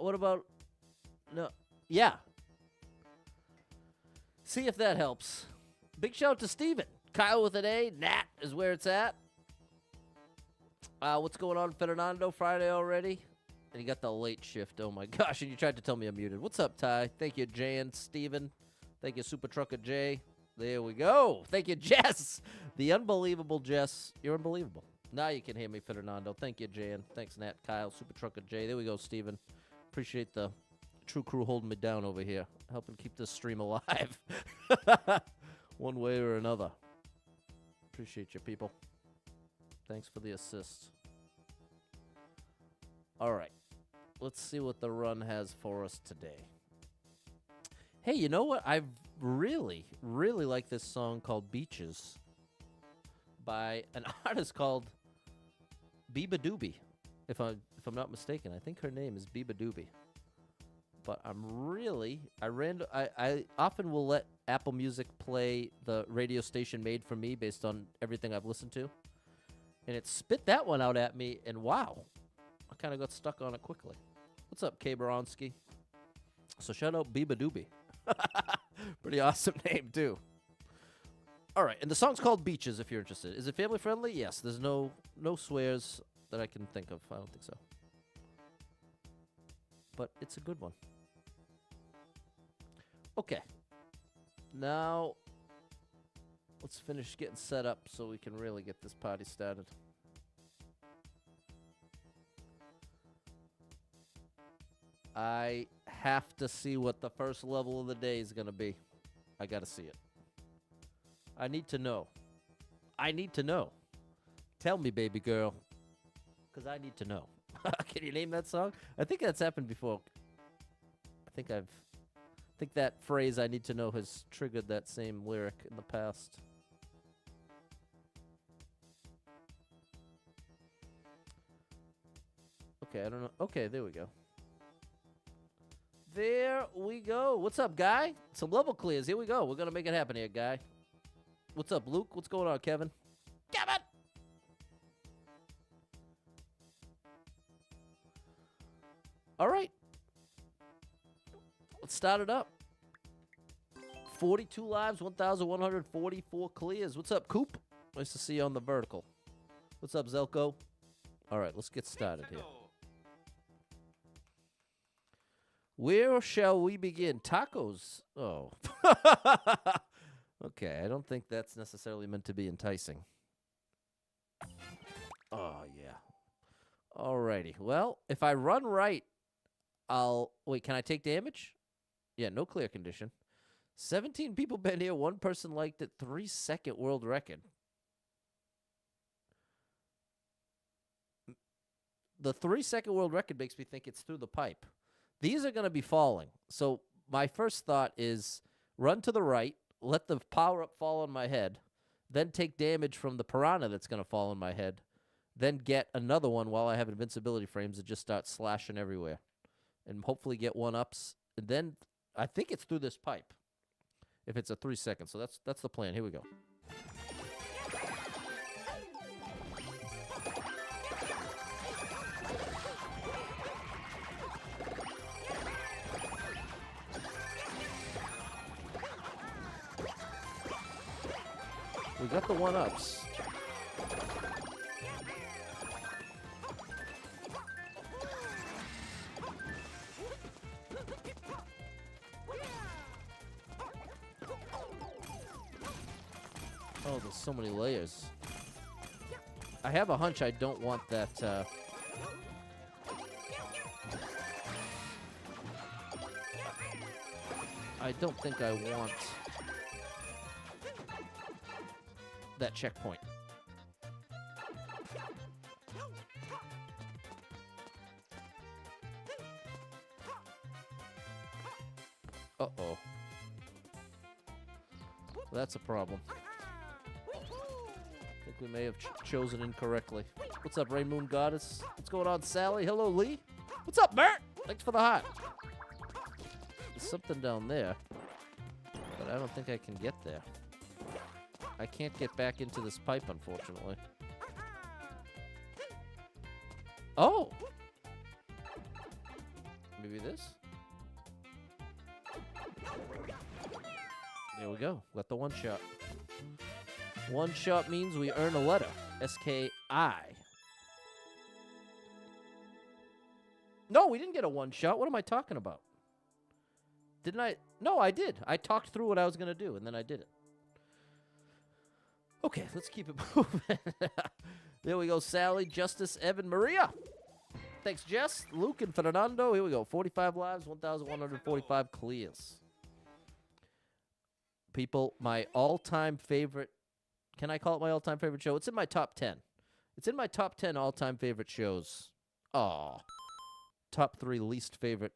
What about... No. Yeah. See if that helps. Big shout out to Steven. Kyle with an A. Nat is where it's at. What's going on, Fernando? Friday already? And you got the late shift. Oh, my gosh. And you tried to tell me I'm muted. What's up, Ty? Thank you, Jay and Steven. Thank you, Super Trucker Jay. There we go. Thank you, Jess. The unbelievable Jess. You're unbelievable. Now you can hear me, Fernando. Thank you, Jan. Thanks, Nat, Kyle, Super Trucker Jay. There we go, Steven. Appreciate the True Crew holding me down over here, helping keep this stream alive one way or another. Appreciate you, people. Thanks for the assist. All right. Let's see what the run has for us today. Hey, you know what? I really, really like this song called Beaches by an artist called Biba Doobie. If I'm not mistaken, I think her name is Biba Doobie. But I often will let Apple Music play the radio station made for me based on everything I've listened to. And it spit that one out at me, and wow. I kind of got stuck on it quickly. What's up, K. Baronsky? So shout out Biba Doobie. Pretty awesome name, too. All right, and the song's called Beaches, if you're interested. Is it family-friendly? Yes, there's no swears that I can think of. I don't think so. But it's a good one. Okay. Now, let's finish getting set up so we can really get this party started. I have to see what the first level of the day is going to be. I got to see it. I need to know. I need to know. Tell me, baby girl. Because I need to know. Can you name that song? I think that's happened before. I think that phrase, I need to know, has triggered that same lyric in the past. Okay, I don't know. Okay, there we go. There we go. What's up, Guy? Some level clears. Here we go. We're going to make it happen here, Guy. What's up, Luke? What's going on, Kevin? Kevin! All right. Let's start it up. 42 lives, 1,144 clears. What's up, Coop? Nice to see you on the vertical. What's up, Zelko? All right, let's get started here. Where shall we begin? Tacos. Oh. Okay, I don't think that's necessarily meant to be enticing. Oh, yeah. Alrighty. Well, if I run right, Wait, can I take damage? Yeah, no clear condition. 17 people been here. One person liked it. 3-second world record. The 3-second world record makes me think it's through the pipe. These are going to be falling. So my first thought is run to the right, let the power-up fall on my head, then take damage from the piranha that's going to fall on my head, then get another one while I have invincibility frames and just start slashing everywhere. And hopefully get 1-ups. And then I think it's through this pipe if it's a 3 seconds. So that's the plan. Here we go. We got the 1-ups. Oh, there's so many layers. I have a hunch I don't want that, I don't think I want that checkpoint. Uh-oh. Well, that's a problem. I think we may have chosen incorrectly. What's up, Ray Moon Goddess? What's going on, Sally? Hello, Lee. What's up, Bert? Thanks for the heart. There's something down there, but I don't think I can get there. I can't get back into this pipe, unfortunately. give you this. There we go. Got the one shot. One shot means we earn a letter. S-K-I. No, we didn't get a one shot. What am I talking about? Didn't I? No, I did. I talked through what I was going to do, and then I did it. Okay, let's keep it moving. There we go. Sally, Justice, Evan, Maria. Thanks, Jess, Luke, and Fernando. Here we go. 45 lives, 1,145 clears. People, my all-time favorite. Can I call it my all-time favorite show? It's in my top 10. It's in my top 10 all-time favorite shows. Aw. Top 3 least favorite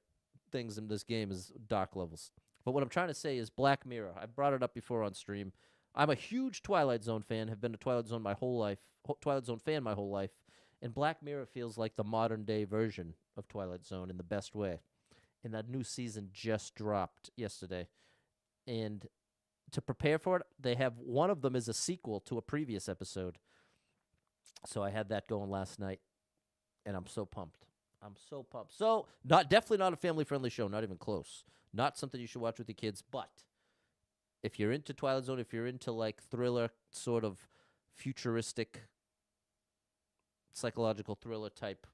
things in this game is dark levels. But what I'm trying to say is Black Mirror. I brought it up before on stream. I'm a huge Twilight Zone fan. Have been a Twilight Zone my whole life. Twilight Zone fan my whole life. And Black Mirror feels like the modern-day version of Twilight Zone in the best way. And that new season just dropped yesterday. And to prepare for it, they have one of them is a sequel to a previous episode. So I had that going last night, and I'm so pumped. I'm so pumped. So definitely not a family-friendly show, not even close. Not something you should watch with your kids, but if you're into Twilight Zone, if you're into like thriller, sort of futuristic, psychological thriller type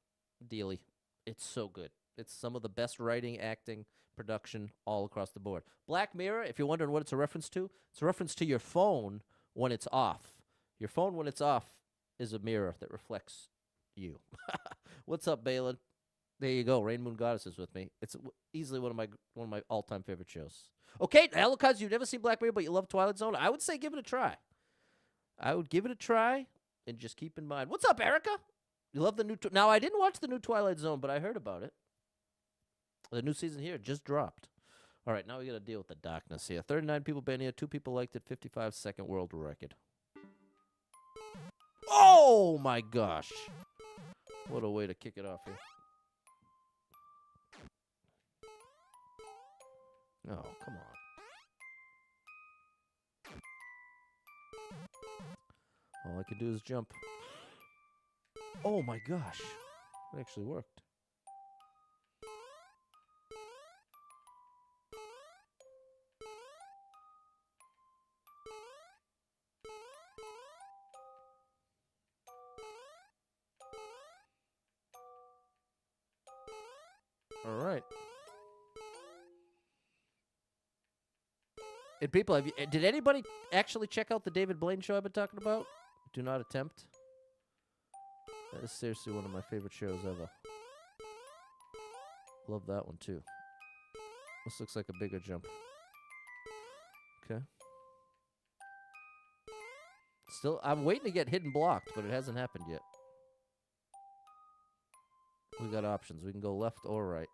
dealy, it's so good. It's some of the best writing, acting, production all across the board. Black Mirror, if you're wondering what it's a reference to, it's a reference to your phone when it's off. Your phone when it's off is a mirror that reflects you. What's up, Balin? There you go. Rain Moon Goddess is with me. It's easily one of my all-time favorite shows. Okay, Alucard, you've never seen Black Mirror, but you love Twilight Zone. I would say give it a try. I would give it a try, and just keep in mind. What's up, Erica? You love the new... Now, I didn't watch the new Twilight Zone, but I heard about it. The new season here just dropped. All right, now we got to deal with the darkness here. 39 people been here. 2 people liked it. 55 second world record. Oh, my gosh. What a way to kick it off here. Oh, come on. All I could do is jump. Oh, my gosh. It actually worked. All right. And people, did anybody actually check out the David Blaine show I've been talking about? Do not attempt. That is seriously one of my favorite shows ever. Love that one too. This looks like a bigger jump. Okay. Still, I'm waiting to get hidden blocked, but it hasn't happened yet. We got options. We can go left or right.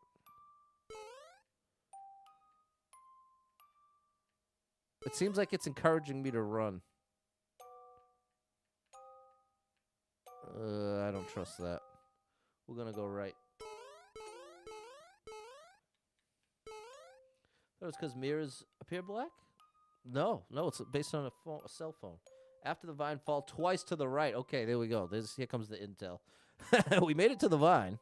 It seems like it's encouraging me to run. I don't trust that. We're going to go right. That was because mirrors appear black? No, it's based on a cell phone. After the vine, fall twice to the right. Okay, there we go. Here comes the intel. We made it to the vine.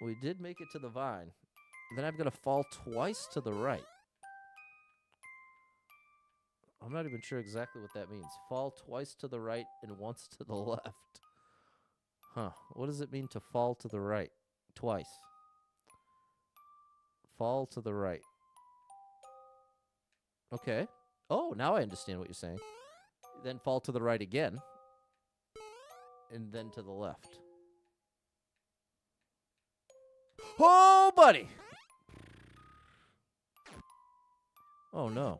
We did make it to the vine. Then I'm going to fall twice to the right. I'm not even sure exactly what that means. Fall twice to the right and once to the left. Huh. What does it mean to fall to the right? Twice. Fall to the right. Okay. Oh, now I understand what you're saying. Then fall to the right again. And then to the left. Oh, buddy! Oh, no.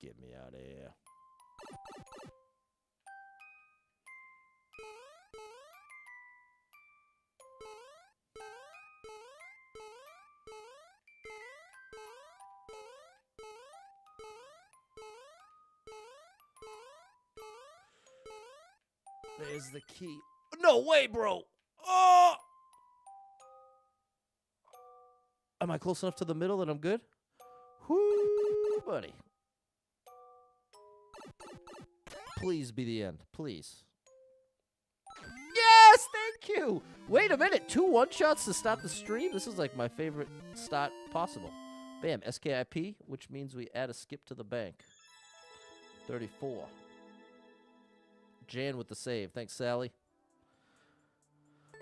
Get me out of here. There's the key. No way, bro! Oh! Am I close enough to the middle that I'm good? Whoo, buddy. Please be the end. Please. Yes! you. Wait a minute. 2 one-shots to start the stream? This is like my favorite start possible. Bam. SKIP, which means we add a skip to the bank. 34. Jan with the save. Thanks, Sally.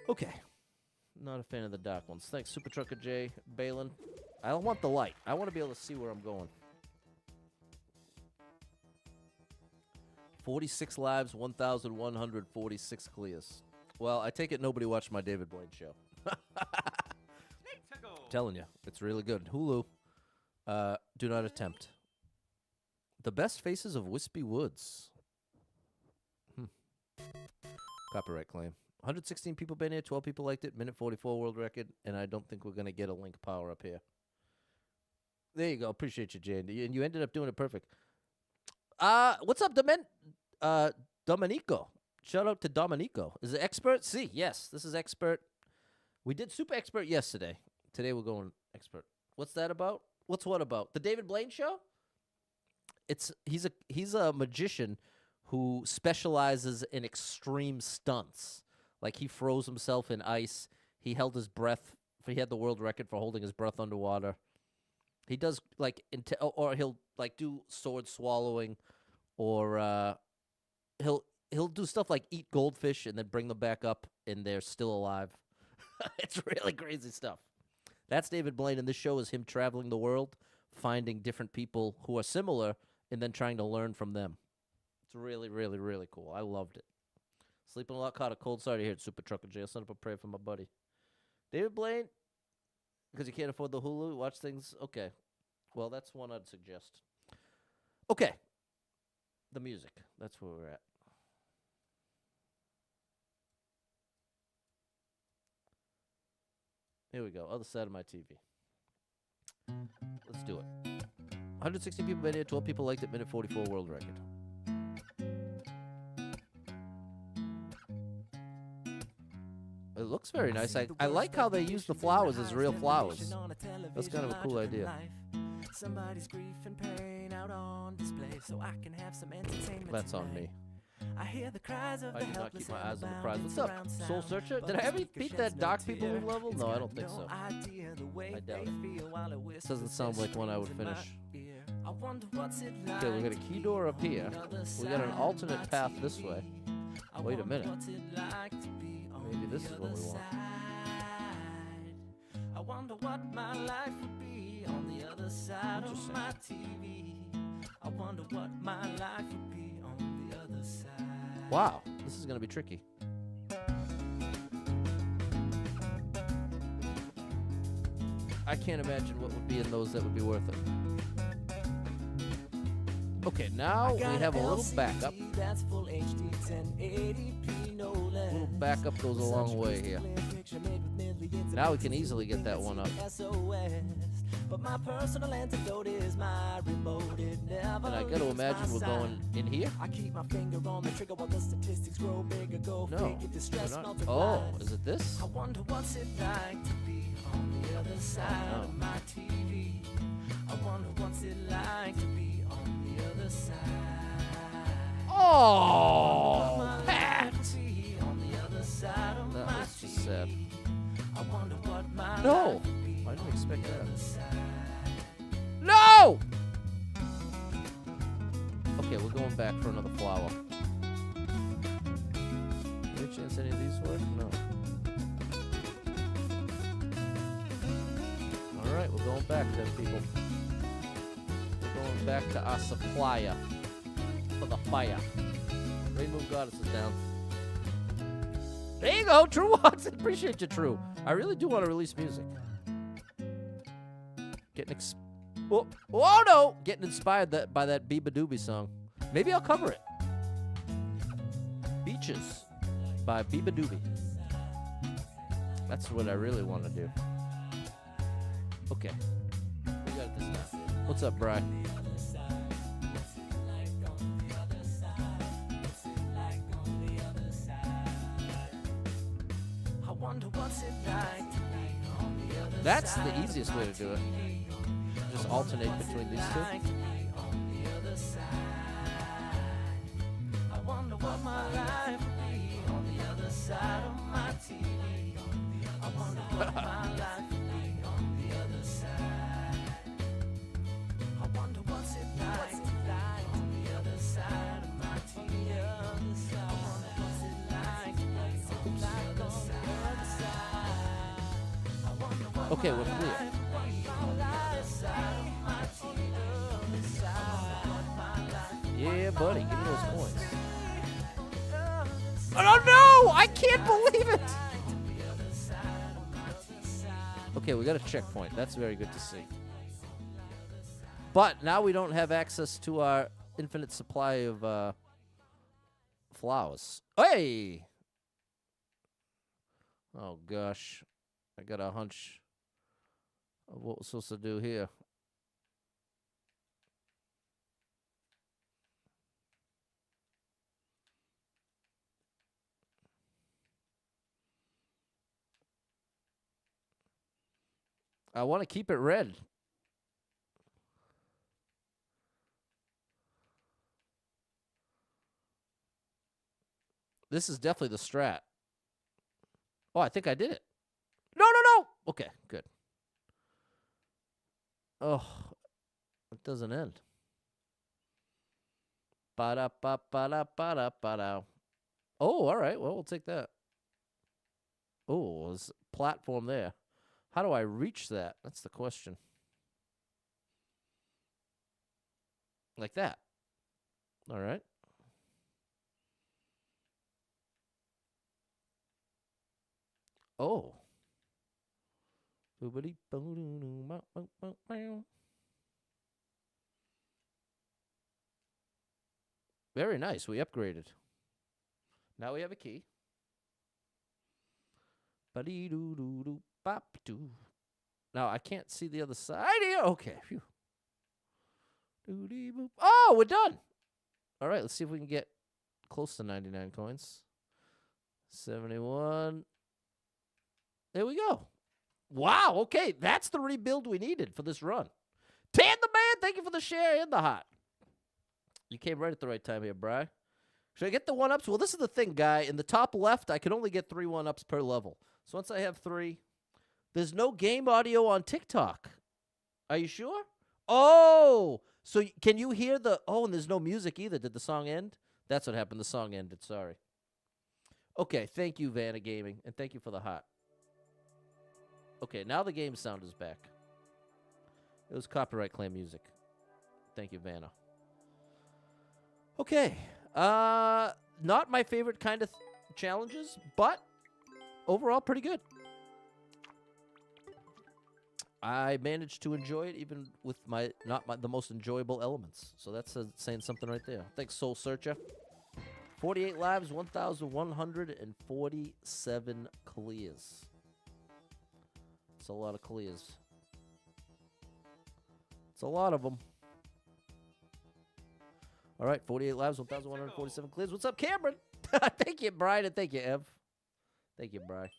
Okay. Not a fan of the dark ones. Thanks, Super Trucker J. Balin. I don't want the light. I want to be able to see where I'm going. 46 lives, 1,146 clears. Well, I take it nobody watched my David Blaine show. Telling you, it's really good. Hulu, do not attempt. The best faces of Wispy Woods. Copyright claim. 116 people been here, 12 people liked it, minute 44 world record, and I don't think we're going to get a link power up here. There you go. Appreciate you, Jane. And you ended up doing it perfect. What's up, Domenico? Shout out to Domenico. Is it expert? See, yes, this is expert. We did super expert yesterday. Today we're going expert. What's that about? What's what about? The David Blaine show? He's a magician who specializes in extreme stunts. Like he froze himself in ice. He held his breath. He had the world record for holding his breath underwater. He does like or he'll like do sword swallowing, or he'll do stuff like eat goldfish and then bring them back up and they're still alive. It's really crazy stuff. That's David Blaine, and this show is him traveling the world, finding different people who are similar, and then trying to learn from them. It's really, really, really cool. I loved it. Sleeping a lot, caught a cold. Sorry to hear it, Super Trucker J. I'll send up a prayer for my buddy. David Blaine, because you can't afford the Hulu, watch things. Okay. Well, that's one I'd suggest. Okay. The music. That's where we're at. Here we go. Other side of my TV. Let's do it. 160 people been here, 12 people liked it, minute 44 world record. It looks very nice. I like how they use the flowers as real flowers. That's kind of a cool idea. Somebody's grief and pain out on display, so I can have some entertainment. That's on me. I hear the cries of the helpless. I did not keep my eyes on the prize. What's up, Soul Searcher? Did I ever beat that Dark People level? No, I don't think so. I doubt it. Doesn't sound like one I would finish. Okay, we got a key door up here. We got an alternate path this way. Wait a minute. Maybe this is what we want. I wonder what my life would be on the other side of my TV. I wonder what my life would be on the other side. Wow, this is going to be tricky. I can't imagine what would be in those that would be worth it. Okay, now we have a little backup. A little backup goes a long way here. Now we can easily get that one up. But my personal antidote is my remote. And I got to imagine we're going in here? I keep my finger on the trigger while the statistics grow bigger. Go no, oh, is it this? I wonder what's it like to be on the other side of my TV. I wonder what's it like to be on the other side. Oh, Pat! That was just sad. No! I didn't expect that. No! Okay, we're going back for another flower. Any chance any of these work? No. Alright, we're going back then, people. We're going back to our supplier for the fire. Rainbow Goddess is down. There you go, True Watson. Appreciate you, True. I really do want to release music. Getting oh no! Getting inspired by that Biba Doobie song. Maybe I'll cover it. Beaches by Biba Doobie. That's what I really want to do. Okay. We got this now. What's up, Bri? That's the easiest way to do it. Just alternate between these two. I wonder what my life would be on the other side of my TV. Okay, we're clear. Yeah, buddy, give me those coins. Oh no! I can't believe it! Okay, we got a checkpoint. That's very good to see. But now we don't have access to our infinite supply of flowers. Hey! Oh gosh. I got a hunch of what we're supposed to do here. I want to keep it red. This is definitely the strat. Oh, I think I did it. No, no, no. Okay, good. Oh, it doesn't end. Ba-da-ba-ba-da-ba-da-ba-da. Oh, all right. Well, we'll take that. Oh, there's a platform there. How do I reach that? That's the question. Like that. All right. Oh. Very nice. We upgraded. Now we have a key. Now I can't see the other side here. Okay. Phew. Oh, we're done. All right, let's see if we can get close to 99 coins. 71. There we go. Wow, okay. That's the rebuild we needed for this run. Tan the man, thank you for the share and the hot. You came right at the right time here, Bri. Should I get the 1-ups? Well, this is the thing, guy. In the top left, I can only get 3 1-ups per level. So once I have 3, there's no game audio on TikTok. Are you sure? Oh, so can you hear the... Oh, and there's no music either. Did the song end? That's what happened. The song ended. Sorry. Okay, thank you, Vanna Gaming, and thank you for the hot. Okay, now the game sound is back. It was copyright claim music. Thank you, Vanna. Okay. Not my favorite kind of challenges, but overall pretty good. I managed to enjoy it even with the most enjoyable elements. So that's saying something right there. Thanks, Soul Searcher. 48 lives, 1,147 clears. It's a lot of clears. It's a lot of them. All right, 48 lives, 1,147 clears. What's up, Cameron? Thank you, Brian, and thank you, Ev. Thank you, Brian.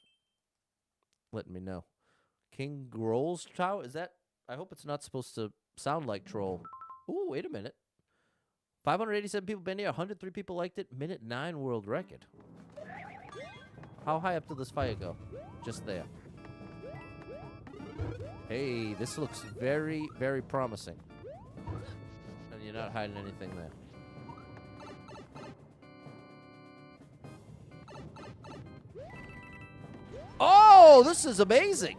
Letting me know. King Groll's Tower? Is that... I hope it's not supposed to sound like Troll. Ooh, wait a minute. 587 people been here. 103 people liked it. Minute 9 world record. How high up did this fire go? Just there. Hey, this looks very, very promising. And you're not hiding anything there. Oh, this is amazing.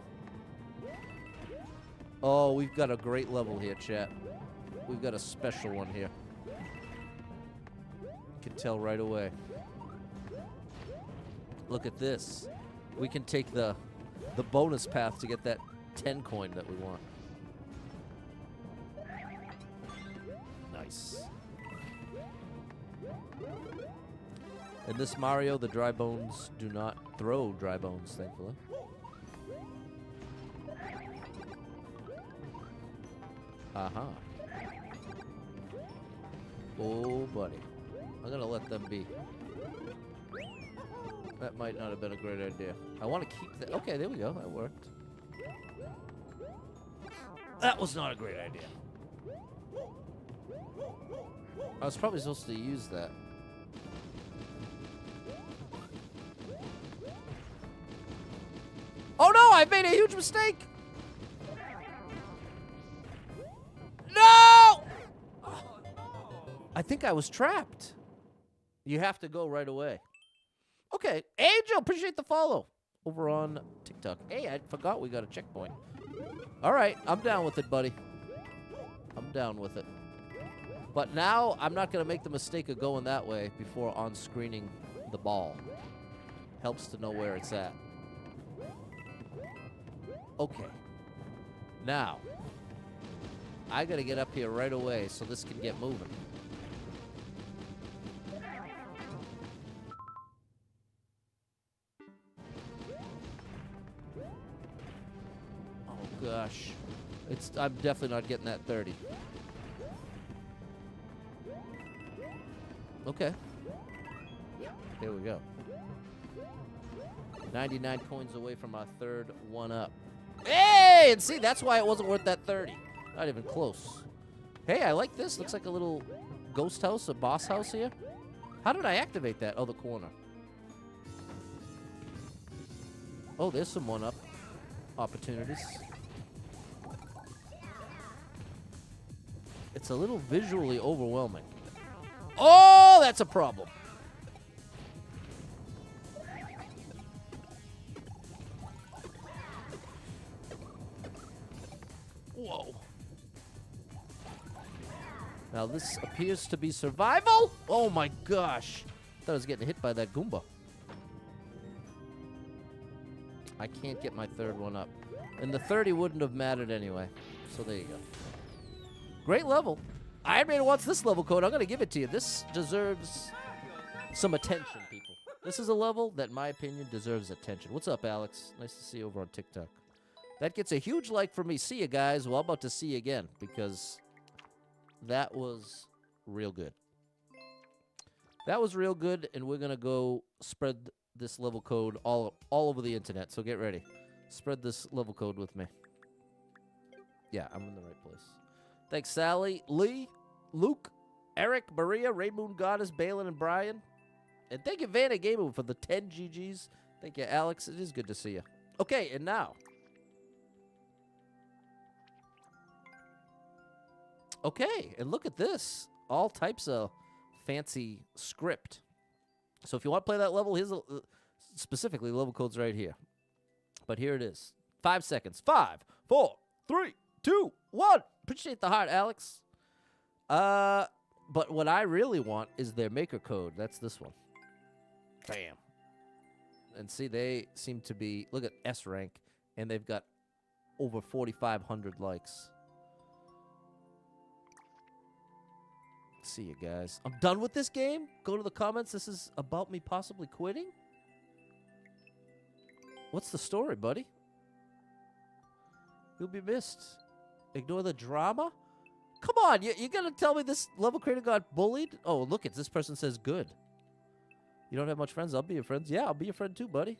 Oh, we've got a great level here, chat. We've got a special one here. You can tell right away. Look at this. We can take the bonus path to get that 10 coin that we want. Nice. In this Mario, the dry bones do not throw dry bones, thankfully. Aha. Oh, buddy. I'm gonna let them be. That might not have been a great idea. I want to keep that. Okay, there we go. That worked. That was not a great idea. I was probably supposed to use that. Oh no, I made a huge mistake. No! I think I was trapped. You have to go right away. Okay, Angel, appreciate the follow over on TikTok. Hey, I forgot we got a checkpoint. All right, I'm down with it, buddy. I'm down with it. But now I'm not going to make the mistake of going that way before on-screening the ball. Helps to know where it's at. Okay. Now, I got to get up here right away so this can get moving. Oh, gosh. I'm definitely not getting that 30. Okay. Here we go. 99 coins away from our third one up. Hey! And see, that's why it wasn't worth that 30. Not even close. Hey, I like this. Looks like a little ghost house, a boss house here. How did I activate that? Oh, the corner. Oh, there's some one-up opportunities. It's a little visually overwhelming. Oh, that's a problem. Whoa. Now this appears to be survival. Oh my gosh. I thought I was getting hit by that Goomba. I can't get my third one up. And the 30 wouldn't have mattered anyway. So there you go. Great level. Iron Man wants this level code. I'm going to give it to you. This deserves some attention, people. This is a level that, in my opinion, deserves attention. What's up, Alex? Nice to see you over on TikTok. That gets a huge like from me. See you guys. Well, I'm about to see you again because that was real good. That was real good, and we're going to go spread this level code all over the internet. So get ready. Spread this level code with me. Yeah, I'm in the right place. Thanks, Sally, Lee, Luke, Eric, Maria, Raymoon Goddess, Balin, and Brian. And thank you, Vanna Gamer, for the 10 GGs. Thank you, Alex. It is good to see you. Okay, and now. Okay, and look at this. All types of fancy script. So if you want to play that level, here's specifically level codes right here. But here it is. 5 seconds. 5, 4, 3, 2, 1. Appreciate the heart, Alex. But what I really want is their maker code. That's this one. Bam. And see, they seem to be, look at S rank, and they've got over 4,500 likes. See you guys. I'm done with this game. Go to the comments. This is about me possibly quitting. What's the story, buddy? You'll be missed. Ignore the drama? Come on, you're going to tell me this level creator got bullied? Oh, look, this person says good. You don't have much friends? I'll be your friend. Yeah, I'll be your friend too, buddy.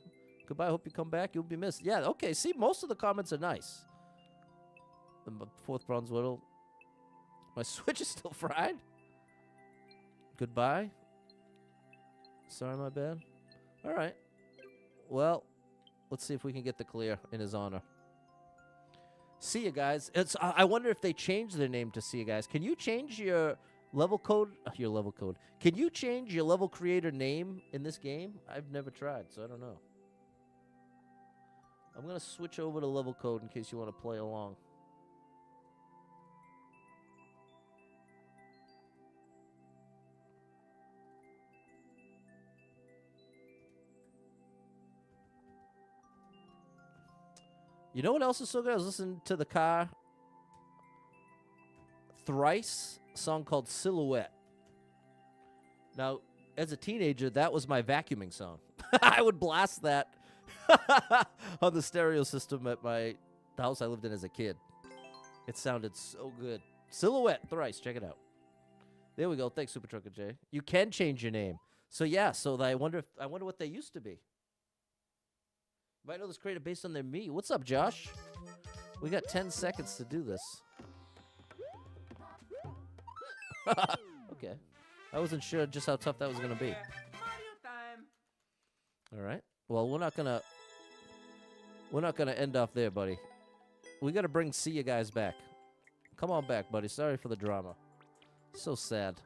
Goodbye, hope you come back. You'll be missed. Yeah, okay, see, most of the comments are nice. The fourth bronze whittle. My Switch is still fried? Goodbye. Sorry, my bad. All right. Well, let's see if we can get the clear in his honor. See you guys. I wonder if they changed their name to See you guys. Can you change your level code? Your level code. Can you change your level creator name in this game? I've never tried, so I don't know. I'm going to switch over to level code in case you want to play along. You know what else is so good? I was listening to the car. Thrice, a song called Silhouette. Now, as a teenager, that was my vacuuming song. I would blast that on the stereo system at the house I lived in as a kid. It sounded so good. Silhouette, Thrice, check it out. There we go. Thanks, Super Trucker J. You can change your name. So yeah, I wonder what they used to be. Might know this creator based on their me. What's up, Josh? We got 10 seconds to do this. Okay. I wasn't sure just how tough that was going to be. All right. Well, we're not going to We're not going to end off there, buddy. We got to bring See You guys back. Come on back, buddy. Sorry for the drama. So sad.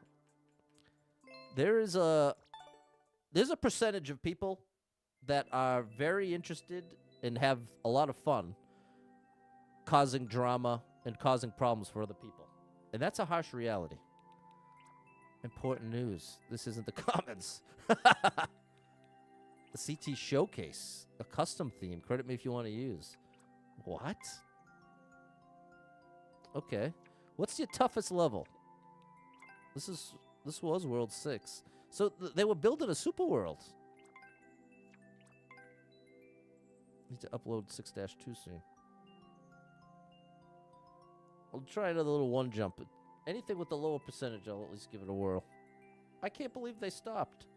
There's a percentage of people that are very interested and have a lot of fun causing drama and causing problems for other people. And that's a harsh reality. Important news. This isn't the comments. The CT Showcase. A custom theme. Credit me if you want to use. What? Okay. What's your toughest level? This was World 6. So they were building a super world. Need to upload 6-2 soon. I'll try another little one jump. Anything with the lower percentage, I'll at least give it a whirl. I can't believe they stopped.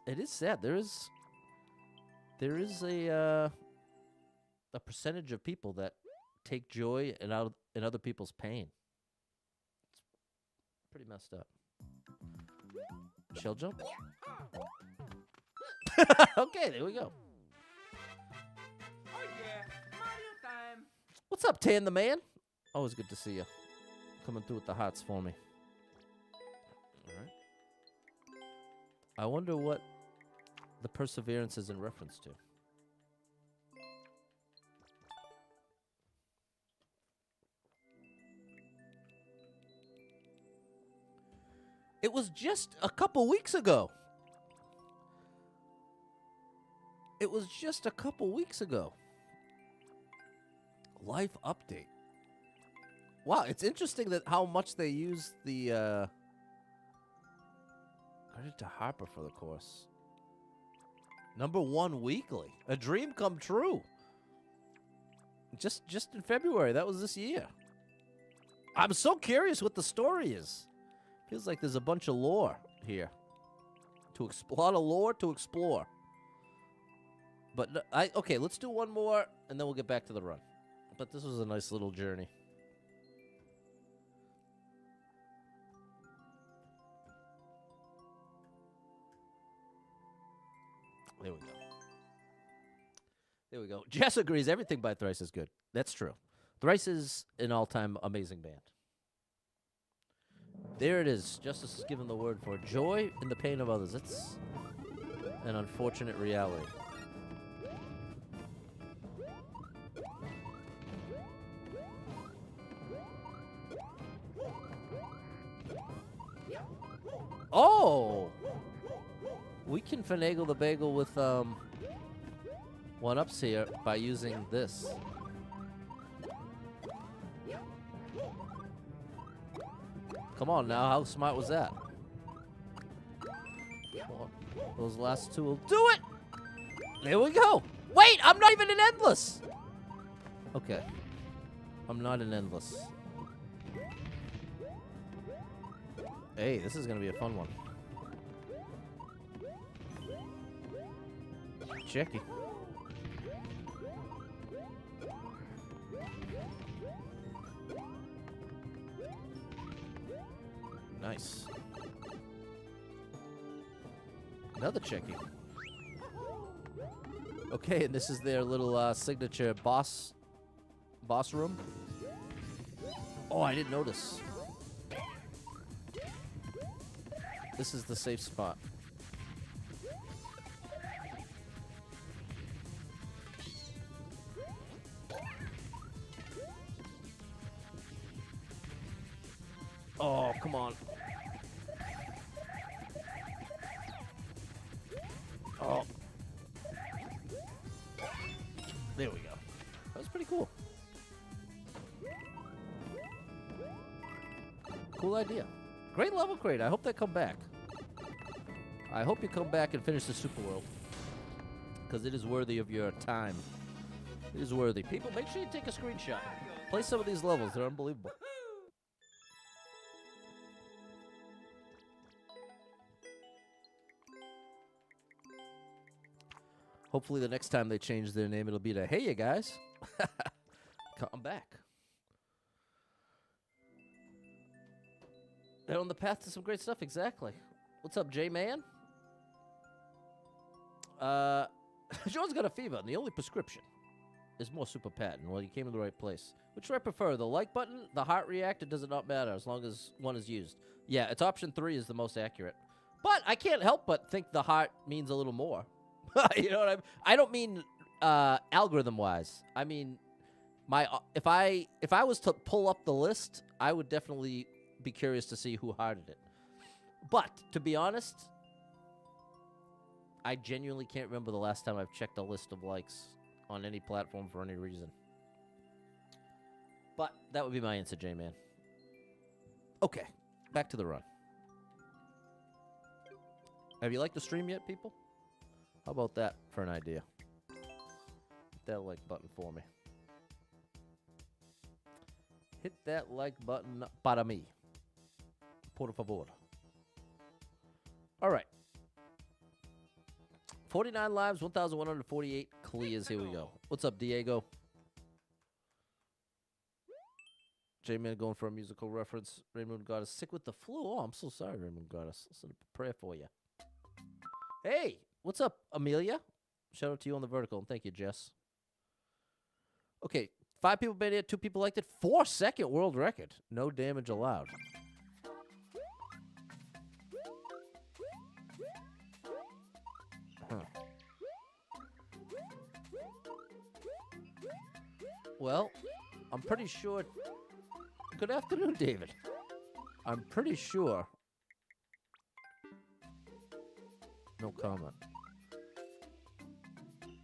It is sad. There is a percentage of people that take joy in other people's pain. It's pretty messed up. Shell jump. Okay, there we go. Oh yeah, Mario time. What's up, Tan the Man? Always good to see you. Coming through with the hots for me. All right. I wonder what the perseverance is in reference to. It was just a couple weeks ago. It was just a couple weeks ago. Life update. Wow, it's interesting that how much they use the credit to Harper for the course. #1 weekly. A dream come true. Just in February. That was this year. I'm so curious what the story is. Feels like there's a bunch of lore here. A lot of lore to explore. But okay, let's do one more, and then we'll get back to the run. But this was a nice little journey. There we go. There we go. Jess agrees everything by Thrice is good. That's true. Thrice is an all-time amazing band. There it is. Justice is given the word for joy in the pain of others. It's an unfortunate reality. Oh! We can finagle the bagel with one-ups here by using this. Come on now, how smart was that? Well, those last two will do it! There we go! Wait, I'm not even in Endless! Okay. I'm not in Endless. Hey, this is gonna be a fun one. Checky. Nice. Another checky. Okay, and this is their little signature boss room. Oh, I didn't notice. This is the safe spot. Oh, come on. Oh. There we go. That was pretty cool. Cool idea. Great level crate. I hope they come back. I hope you come back and finish the Super World. Because it is worthy of your time. It is worthy. People, make sure you take a screenshot. Play some of these levels. They're unbelievable. Hopefully the next time they change their name, it'll be to, hey, you guys. Come back. They're on the path to some great stuff. Exactly. What's up, J-Man? Sean's got a fever, and the only prescription is more super patent. Well, you came to the right place. Which do I prefer, the like button, the heart react? It does not matter as long as one is used. Yeah, it's option 3 is the most accurate. But I can't help but think the heart means a little more. You know what I mean? I don't mean algorithm-wise. I mean, if I was to pull up the list, I would definitely be curious to see who hearted it. But to be honest, I genuinely can't remember the last time I've checked a list of likes on any platform for any reason. But that would be my answer, J-Man. Okay, back to the run. Have you liked the stream yet, people? How about that for an idea? Hit that like button for me. Hit that like button para mí. Por favor. All right. 49 lives, 1,148 clears. Here we go. What's up, Diego? J-Man going for a musical reference. Raymond Goddess sick with the flu. Oh, I'm so sorry, Raymond Goddess. Listen to prayer for you. Hey, what's up, Amelia? Shout out to you on the vertical, and thank you, Jess. Okay, 5 people made it, 2 people liked it. 4-second world record. No damage allowed. Huh. Well, I'm pretty sure... Good afternoon, David. I'm pretty sure... No comment.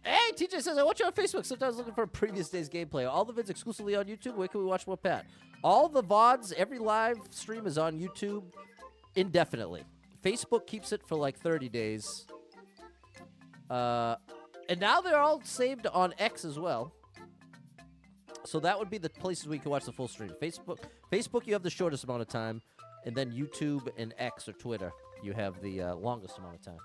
Hey, TJ says, I watch you on Facebook, sometimes looking for a previous day's gameplay. All the vids exclusively on YouTube. Where can we watch more, Pat? All the VODs, every live stream is on YouTube indefinitely. Facebook keeps it for like 30 days. And now they're all saved on X as well. So that would be the places where you can watch the full stream. Facebook, you have the shortest amount of time. And then YouTube and X or Twitter, you have the longest amount of time.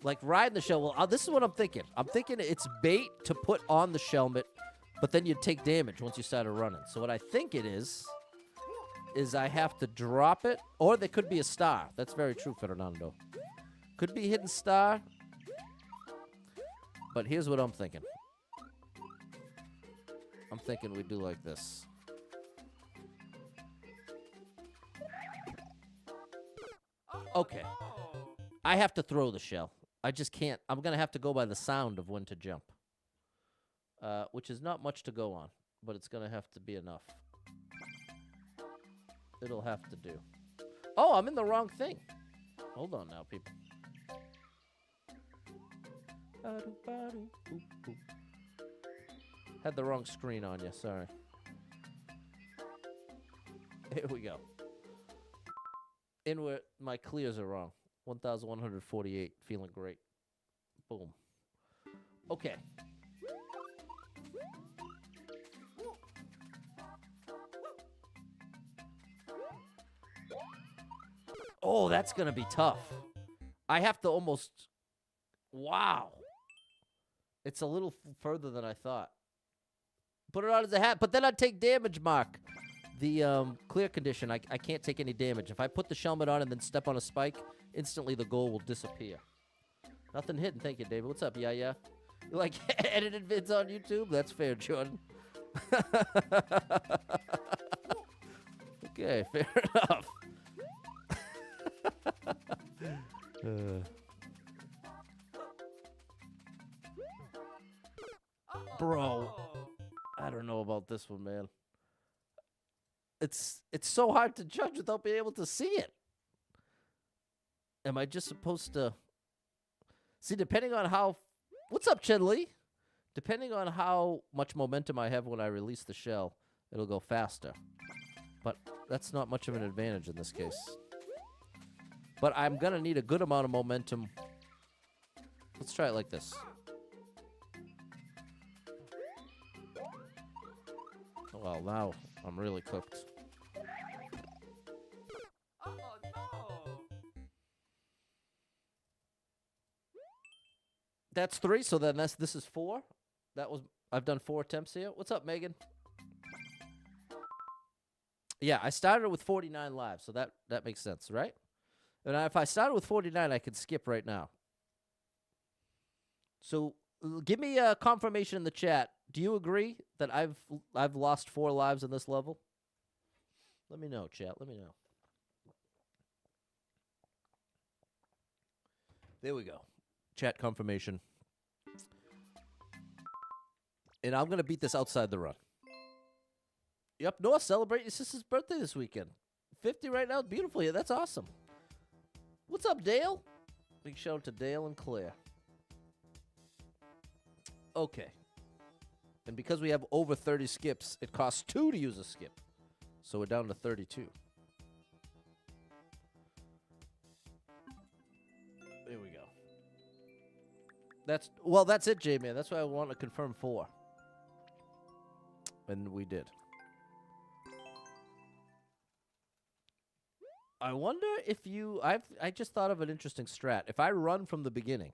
Like riding the shell. Well, this is what I'm thinking. I'm thinking it's bait to put on the shelmet, but then you take damage once you started running. So what I think it is I have to drop it, or there could be a star. That's very true, Fernando. Could be hidden star. But here's what I'm thinking. I'm thinking we do like this. Okay. I have to throw the shell. I just can't. I'm going to have to go by the sound of when to jump. Which is not much to go on, but it's going to have to be enough. It'll have to do. Oh, I'm in the wrong thing. Hold on now, people. Had the wrong screen on you, sorry. Here we go. In where my clears are wrong. 1,148. Feeling great. Boom. Okay. Oh, that's going to be tough. I have to almost... Wow. It's a little further than I thought. Put it on as a hat, but then I'd take damage, Mark. The clear condition, I can't take any damage. If I put the helmet on and then step on a spike, instantly the goal will disappear. Nothing hidden. Thank you, David. What's up? Yeah. You like edited vids on YouTube? That's fair, Jordan. Okay, fair enough. Bro, I don't know about this one, man. It's so hard to judge without being able to see it. Am I just supposed to... See, depending on how... What's up, Chen Li? Depending on how much momentum I have when I release the shell, it'll go faster. But that's not much of an advantage in this case. But I'm going to need a good amount of momentum. Let's try it like this. Well, now I'm really cooked. Oh, no. That's 3, so then this is 4. I've done 4 attempts here. What's up, Megan? Yeah, I started with 49 live, so that makes sense, right? And if I started with 49, I could skip right now. So give me a confirmation in the chat. Do you agree that I've lost 4 lives in this level? Let me know, chat. Let me know. There we go. Chat confirmation. And I'm going to beat this outside the run. Yep, Noah, celebrate your sister's birthday this weekend. 50 right now. Beautiful here. That's awesome. What's up, Dale? Big shout out to Dale and Claire. Okay. And because we have over 30 skips, it costs 2 to use a skip. So we're down to 32. There we go. That's it, J-Man. That's why I want to confirm 4. And we did. I wonder if I just thought of an interesting strat. If I run from the beginning.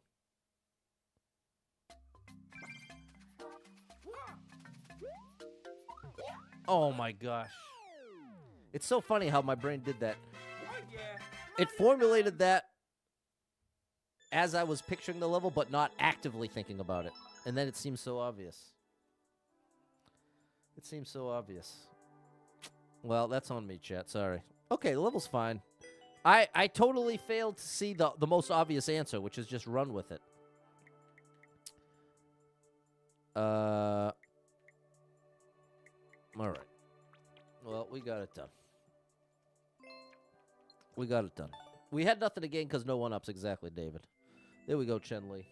Oh my gosh. It's so funny how my brain did that. It formulated that as I was picturing the level, but not actively thinking about it. And then it seems so obvious. It seems so obvious. Well, that's on me, chat. Sorry. Okay, the level's fine. I totally failed to see the most obvious answer, which is just run with it. All right. Well, we got it done. We got it done. We had nothing to gain because no one-ups exactly, David. There we go, Chen Li.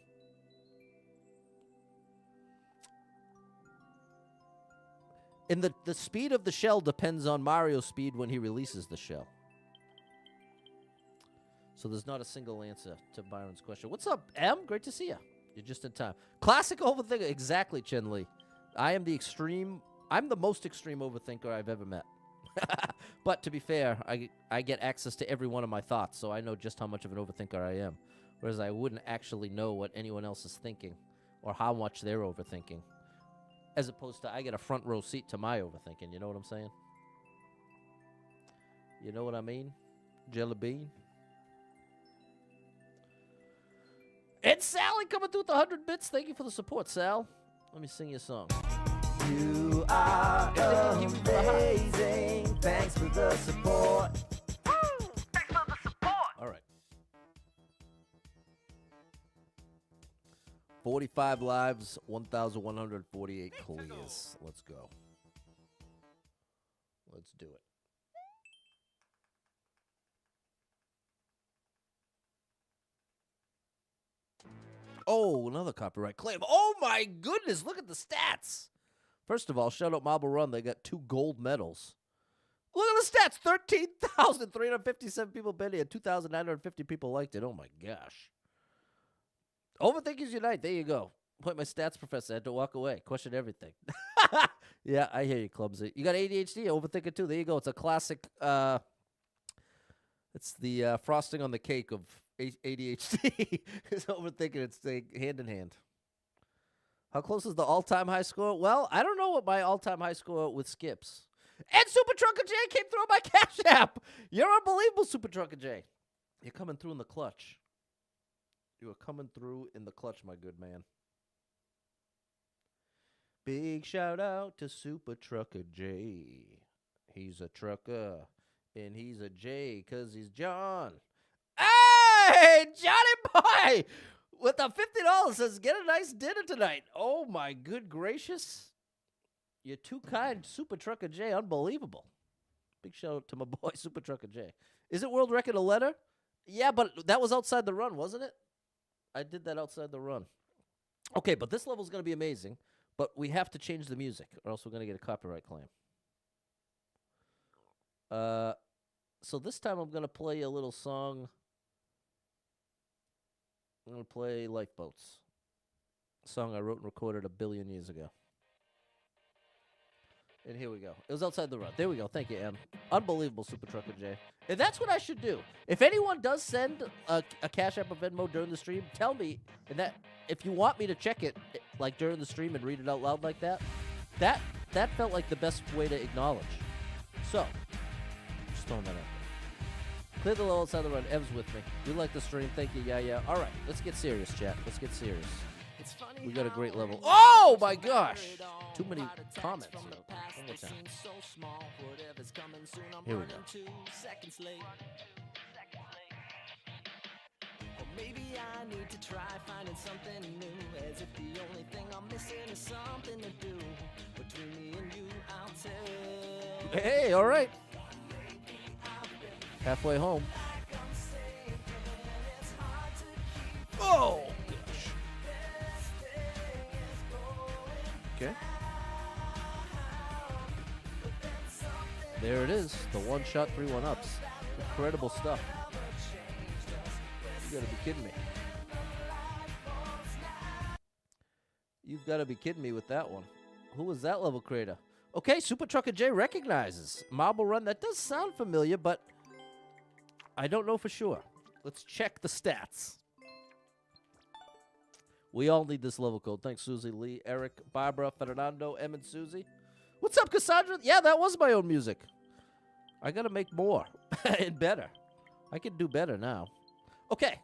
And the speed of the shell depends on Mario's speed when he releases the shell. So there's not a single answer to Byron's question. What's up, M? Great to see you. You're just in time. Classic overthinker. Exactly, Chen Li. I'm the most extreme overthinker I've ever met. But to be fair, I get access to every one of my thoughts, so I know just how much of an overthinker I am. Whereas I wouldn't actually know what anyone else is thinking or how much they're overthinking. As opposed to I get a front row seat to my overthinking. You know what I'm saying? You know what I mean? Jelly bean. And Sally coming through with 100 bits. Thank you for the support, Sal. Let me sing you a song. You are amazing. Thanks for the support. Thanks for the support. All right. 45 lives, 1,148 clears. Let's go. Let's do it. Oh, another copyright claim. Oh, my goodness. Look at the stats. First of all, shout out Marble Run. They got 2 gold medals. Look at the stats. 13,357 people been here. 2,950 people liked it. Oh, my gosh. Overthinkers Unite. There you go. Point my stats professor. I had to walk away. Question everything. Yeah, I hear you, Clumsy. You got ADHD? Overthinker, too. There you go. It's a classic. It's the frosting on the cake of ADHD. It's overthinking. It's hand in hand. How close is the all-time high score? Well, I don't know what my all-time high score with skips. And Super Trucker J came through on my Cash App. You're unbelievable, Super Trucker J. You're coming through in the clutch. You are coming through in the clutch, my good man. Big shout out to Super Trucker J. He's a trucker, and he's a J because he's John. Hey, Johnny boy! With the $50 says, get a nice dinner tonight. Oh, my good gracious. You're too kind, Super Trucker J. Unbelievable. Big shout out to my boy, Super Trucker J. Is it world record a letter? Yeah, but that was outside the run, wasn't it? I did that outside the run. Okay, but this level's going to be amazing. But we have to change the music, or else we're going to get a copyright claim. So this time I'm going to play a little song. I'm going to play Lifeboats. A song I wrote and recorded 1 billion years ago. And here we go. It was outside the run. There we go. Thank you, Em. Unbelievable, Super Trucker J. And that's what I should do. If anyone does send a Cash App or Venmo during the stream, tell me. And that if you want me to check it, like during the stream and read it out loud like that, that felt like the best way to acknowledge. So, Just throwing that out there. Clear the level outside the run. Ev's with me. You like the stream. Thank you. Yeah. All right. Let's get serious, chat. Let's get serious. We got a great level. Oh, my gosh. Too many comments. One more time. Here we go. Maybe I need to try finding something new, as if the only thing I'm missing is something to do. Between me and you, I'll tell. Hey, all right. Halfway home. Oh, gosh. Okay. There it is. The one-shot 3-1-ups. Incredible stuff. You gotta be kidding me. You've got to be kidding me with that one. Who was that level creator? Okay, Super Trucker J recognizes. Marble Run. That does sound familiar, but I don't know for sure. Let's check the stats. We all need this level code. Thanks, Susie, Lee, Eric, Barbara, Fernando, Em, and Susie. What's up, Cassandra? Yeah, that was my own music. I got to make more and better. I can do better now. Okay.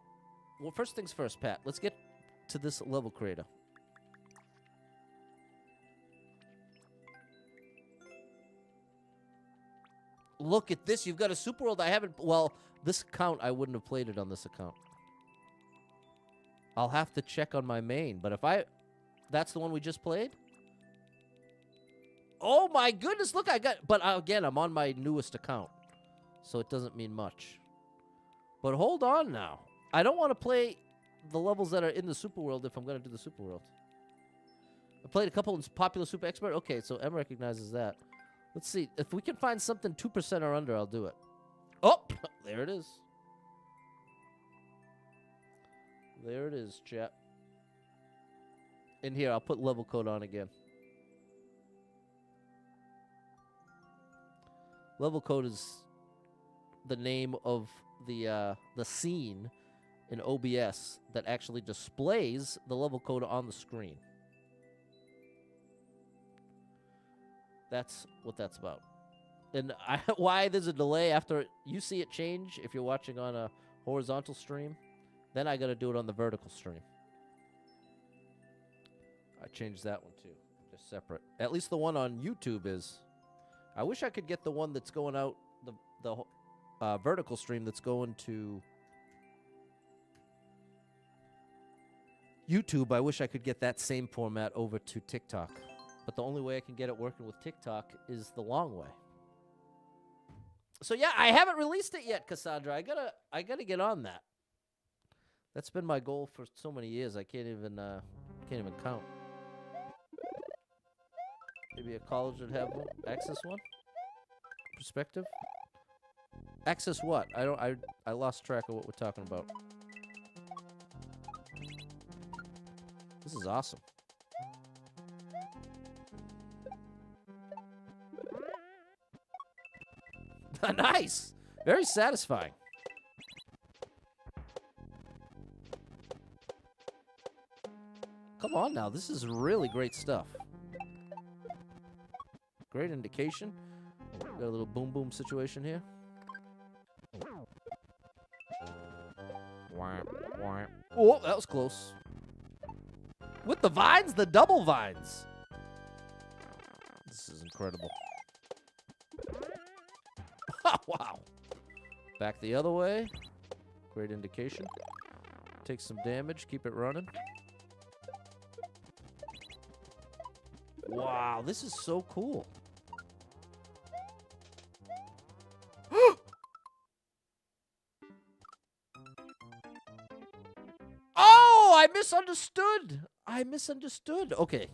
Well, first things first, Pat. Let's get to this level creator. Look at this. You've got a Super World. I haven't... Well, this account, I wouldn't have played it on this account. I'll have to check on my main. But if I... That's the one we just played? Oh, my goodness. Look, I got... But again, I'm on my newest account. So it doesn't mean much. But hold on now. I don't want to play the levels that are in the Super World if I'm going to do the Super World. I played a couple in Popular Super Expert. Okay, so M recognizes that. Let's see. If we can find something 2% or under, I'll do it. Oh, there it is. There it is, chat. In here, I'll put level code on again. Level code is the name of the scene in OBS that actually displays the level code on the screen. That's what that's about. And why there's a delay after you see it change if you're watching on a horizontal stream, then I got to do it on the vertical stream. I changed that one too, just separate. At least the one on YouTube is. I wish I could get the one that's going out, the vertical stream that's going to YouTube. I wish I could get that same format over to TikTok. But the only way I can get it working with TikTok is the long way. So yeah, I haven't released it yet, Cassandra. I gotta get on that. That's been my goal for so many years. I can't even count. Maybe a college would have one. Access one. Perspective. Access what? I lost track of what we're talking about. This is awesome. Nice. Very satisfying. Come on now. This is really great stuff. Great indication. Got a little boom boom situation here. Oh, that was close. With the vines, the double vines. This is incredible. Wow. Back the other way. Great indication. Take some damage. Keep it running. Wow, this is so cool. Oh, I misunderstood. I misunderstood. Okay.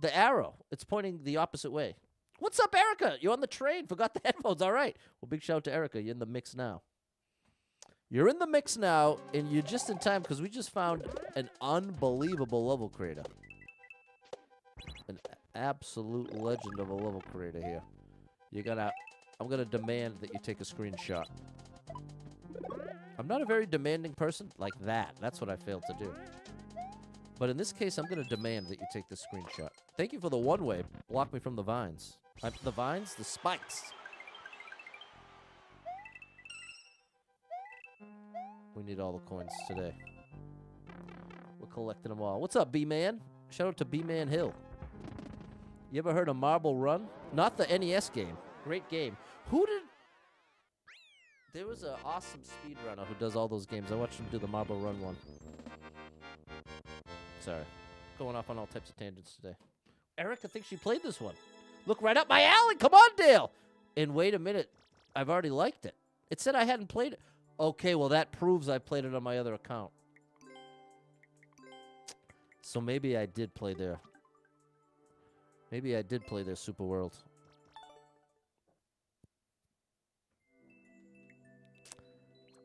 The arrow. It's pointing the opposite way. What's up, Erica? You're on the train. Forgot the headphones. All right. Well, big shout out to Erica. You're in the mix now. You're in the mix now, and you're just in time because we just found an unbelievable level creator. An absolute legend of a level creator here. I'm gonna demand that you take a screenshot. I'm not a very demanding person like that. That's what I failed to do. But in this case, I'm gonna demand that you take this screenshot. Thank you for the one-way. Block me from the vines. The vines? The spikes. We need all the coins today. We're collecting them all. What's up, B-Man? Shout out to B-Man Hill. You ever heard of Marble Run? Not the NES game. Great game. Who did... There was an awesome speedrunner who does all those games. I watched him do the Marble Run one. Sorry. Going off on all types of tangents today. Erica thinks she played this one. Look right up my alley. Come on, Dale. And wait a minute. I've already liked it. It said I hadn't played it. Okay, well, that proves I played it on my other account. So maybe I did play their... Maybe I did play their Super World.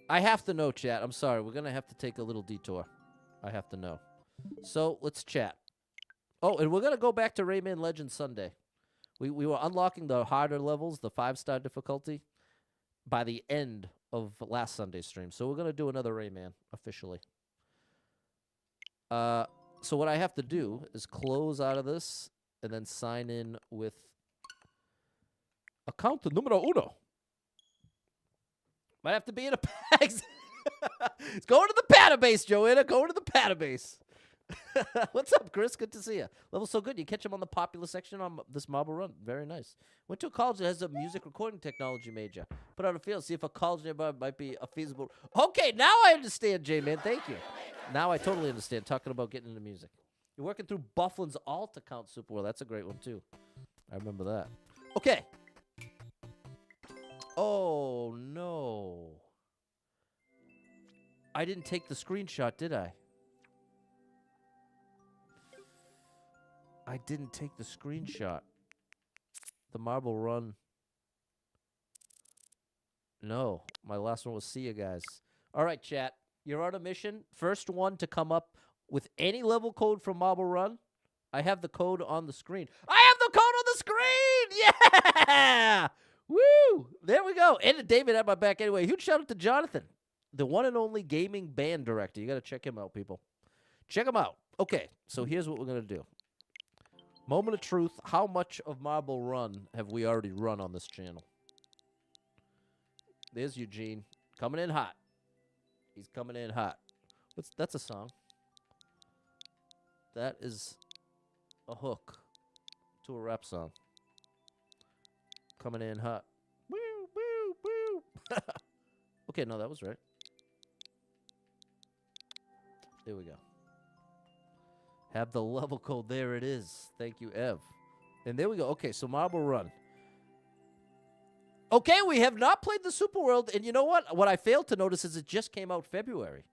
I have to know, chat. I'm sorry. We're going to have to take a little detour. I have to know. So, let's chat. Oh, and we're going to go back to Rayman Legends Sunday. We were unlocking the harder levels, the 5-star difficulty, by the end of last Sunday's stream. So, we're going to do another Rayman, officially. So, what I have to do is close out of this and then sign in with account numero uno. Might have to be in a pack. It's going to the database, Joanna. Going to the database. What's up, Chris? Good to see you. Level's so good. You catch him on the popular section on this Marble Run. Very nice. Went to a college that has a music recording technology major. Put out a field. See if a college nearby might be a feasible. Okay, now I understand, J-Man. Thank you. Now I totally understand. Talking about getting into music. You're working through Bufflin's alt account super well. That's a great one, too. I remember that. Okay. Oh, no. I didn't take the screenshot, did I? I didn't take the screenshot. The Marble Run. No. My last one was see you guys. All right, chat. You're on a mission. First one to come up with any level code from Marble Run. I have the code on the screen. I have the code on the screen! Yeah! Woo! There we go. And David had my back anyway. Huge shout out to Jonathan, the one and only gaming band director. You got to check him out, people. Check him out. Okay, so here's what we're going to do. Moment of truth. How much of Marble Run have we already run on this channel? There's Eugene. Coming in hot. He's coming in hot. That's a song. That is a hook to a rap song. Coming in hot. Woo, woo, woo. Okay, no, that was right. There we go. Have the level code. There it is. Thank you, Ev. And there we go. Okay, so Marble Run. Okay, we have not played the Super World, and you know what? What I failed to notice is it just came out February.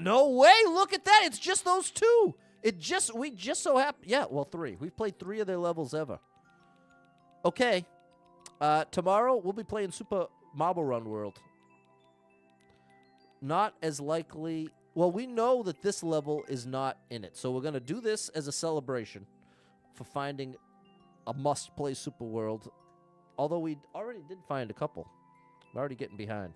No way! Look at that! It's just those two! We just so happen... Yeah, well, 3. We've played 3 of their levels ever. Okay. Tomorrow, we'll be playing Super Marble Run World. Not as likely... Well, we know that this level is not in it. So we're going to do this as a celebration for finding a must-play Super World. Although we already did find a couple. We're already getting behind.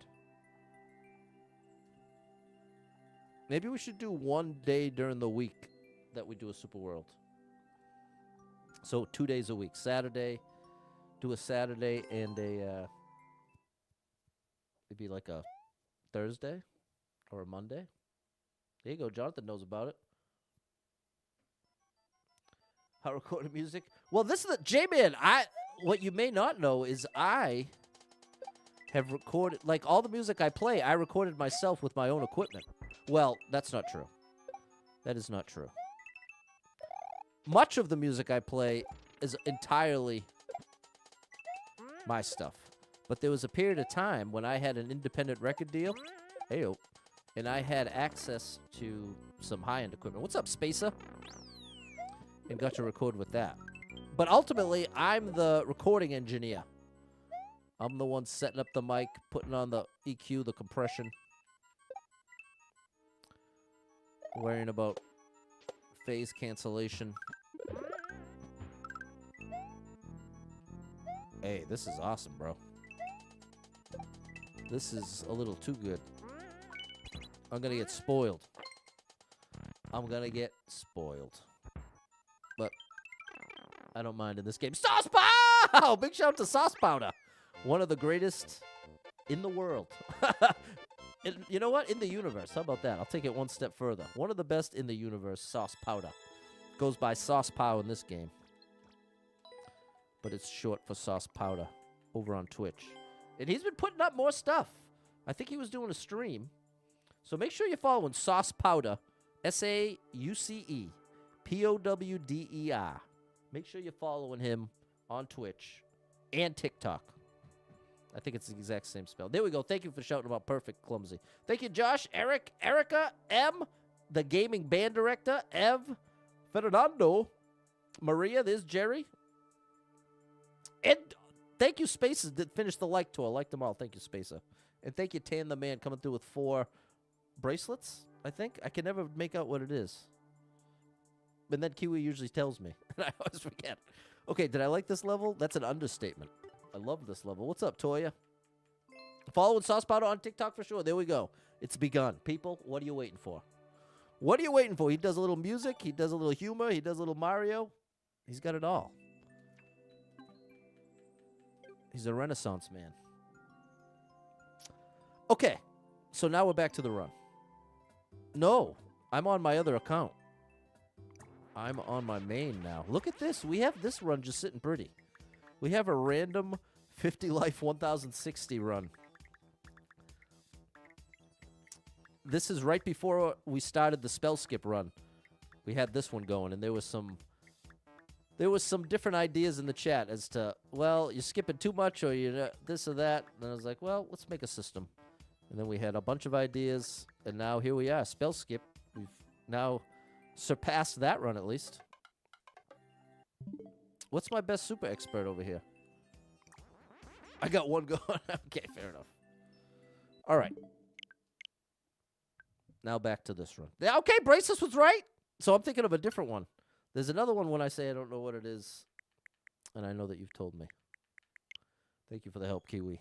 Maybe we should do one day during the week that we do a Super World. So 2 days a week. Saturday, do a Saturday and a, maybe like a Thursday or a Monday. There you go. Jonathan knows about it. How recorded music? Well, this is the J-Man. What you may not know is I have recorded, like all the music I play, I recorded myself with my own equipment. Well, that's not true. That is not true. Much of the music I play is entirely my stuff. But there was a period of time when I had an independent record deal. Heyo. And I had access to some high-end equipment. What's up, Spacer? And got to record with that. But ultimately, I'm the recording engineer. I'm the one setting up the mic, putting on the EQ, the compression. Worrying about phase cancellation. Hey, this is awesome, bro. This is a little too good. I'm gonna get spoiled. I'm gonna get spoiled. But I don't mind in this game. Sauce Pow! Big shout out to Sauce Powder. One of the greatest in the world. You know what? In the universe. How about that? I'll take it one step further. One of the best in the universe, Sauce Powder. Goes by Sauce Pow in this game. But it's short for Sauce Powder over on Twitch. And he's been putting up more stuff. I think he was doing a stream. So make sure you're following Sauce Powder. SAUCE. Make sure you're following him on Twitch and TikTok. I think it's the exact same spell. There we go. Thank you for shouting about Perfect Clumsy. Thank you, Josh, Eric, Erica, M, the gaming band director, Ev, Fernando, Maria, there's Jerry. And thank you, Spaces, that finished the like tour. I liked them all. Thank you, Spacer. And thank you, Tan the Man, coming through with 4 bracelets, I think. I can never make out what it is. And then Kiwi usually tells me. And I always forget. Okay, did I like this level? That's an understatement. I love this level. What's up, Toya? Following Sauce Powder on TikTok for sure. There we go. It's begun. People, what are you waiting for? What are you waiting for? He does a little music. He does a little humor. He does a little Mario. He's got it all. He's a Renaissance man. Okay, so now we're back to the run. No, I'm on my other account. I'm on my main now. Look at this. We have this run just sitting pretty. We have a random 50 life 1060 run. This is right before we started the spell skip run. We had this one going, and there was some different ideas in the chat as to, well, you're skipping too much or you this or that. And I was like, well, let's make a system. And then we had a bunch of ideas, and now here we are. Spell skip. We've now surpassed that run at least. What's my best super expert over here? I got one going. Okay, fair enough. All right. Now back to this run. Yeah, okay, Braceless was right. So I'm thinking of a different one. There's another one when I say I don't know what it is, and I know that you've told me. Thank you for the help, Kiwi.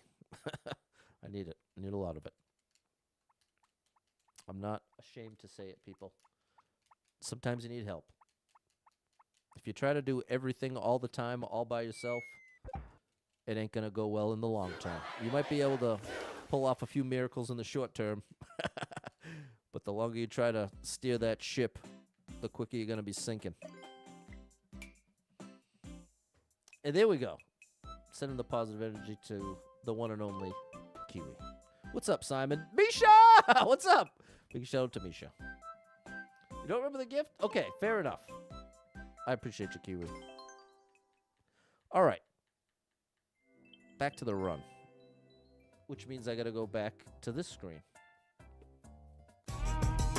I need it. I need a lot of it. I'm not ashamed to say it, people. Sometimes you need help. If you try to do everything all the time, all by yourself, it ain't going to go well in the long term. You might be able to pull off a few miracles in the short term, but the longer you try to steer that ship, the quicker you're going to be sinking. And there we go. Sending the positive energy to the one and only Kiwi. What's up, Simon? Misha! What's up? Big shout out to Misha. You don't remember the gift? Okay, fair enough. I appreciate you, Kiwi. All right. Back to the run. Which means I got to go back to this screen.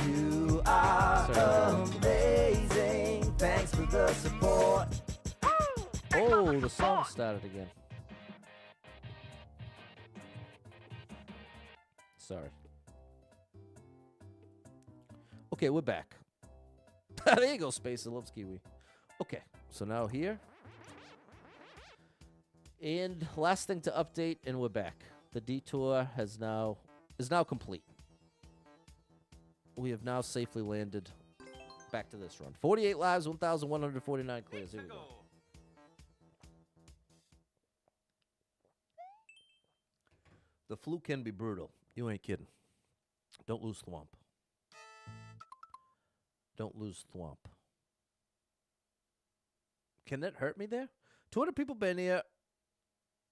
You are amazing. Thanks for the support. Oh, the song started again. Sorry. Okay, we're back. There you go, Space. I loves Kiwi. Okay, so now here. And last thing to update, and we're back. The detour is now complete. We have now safely landed back to this run. 48 lives, 1,149 clears. Here we go. The flu can be brutal. You ain't kidding. Don't lose thwomp. Don't lose thwomp. Can that hurt me there? 200 people been here.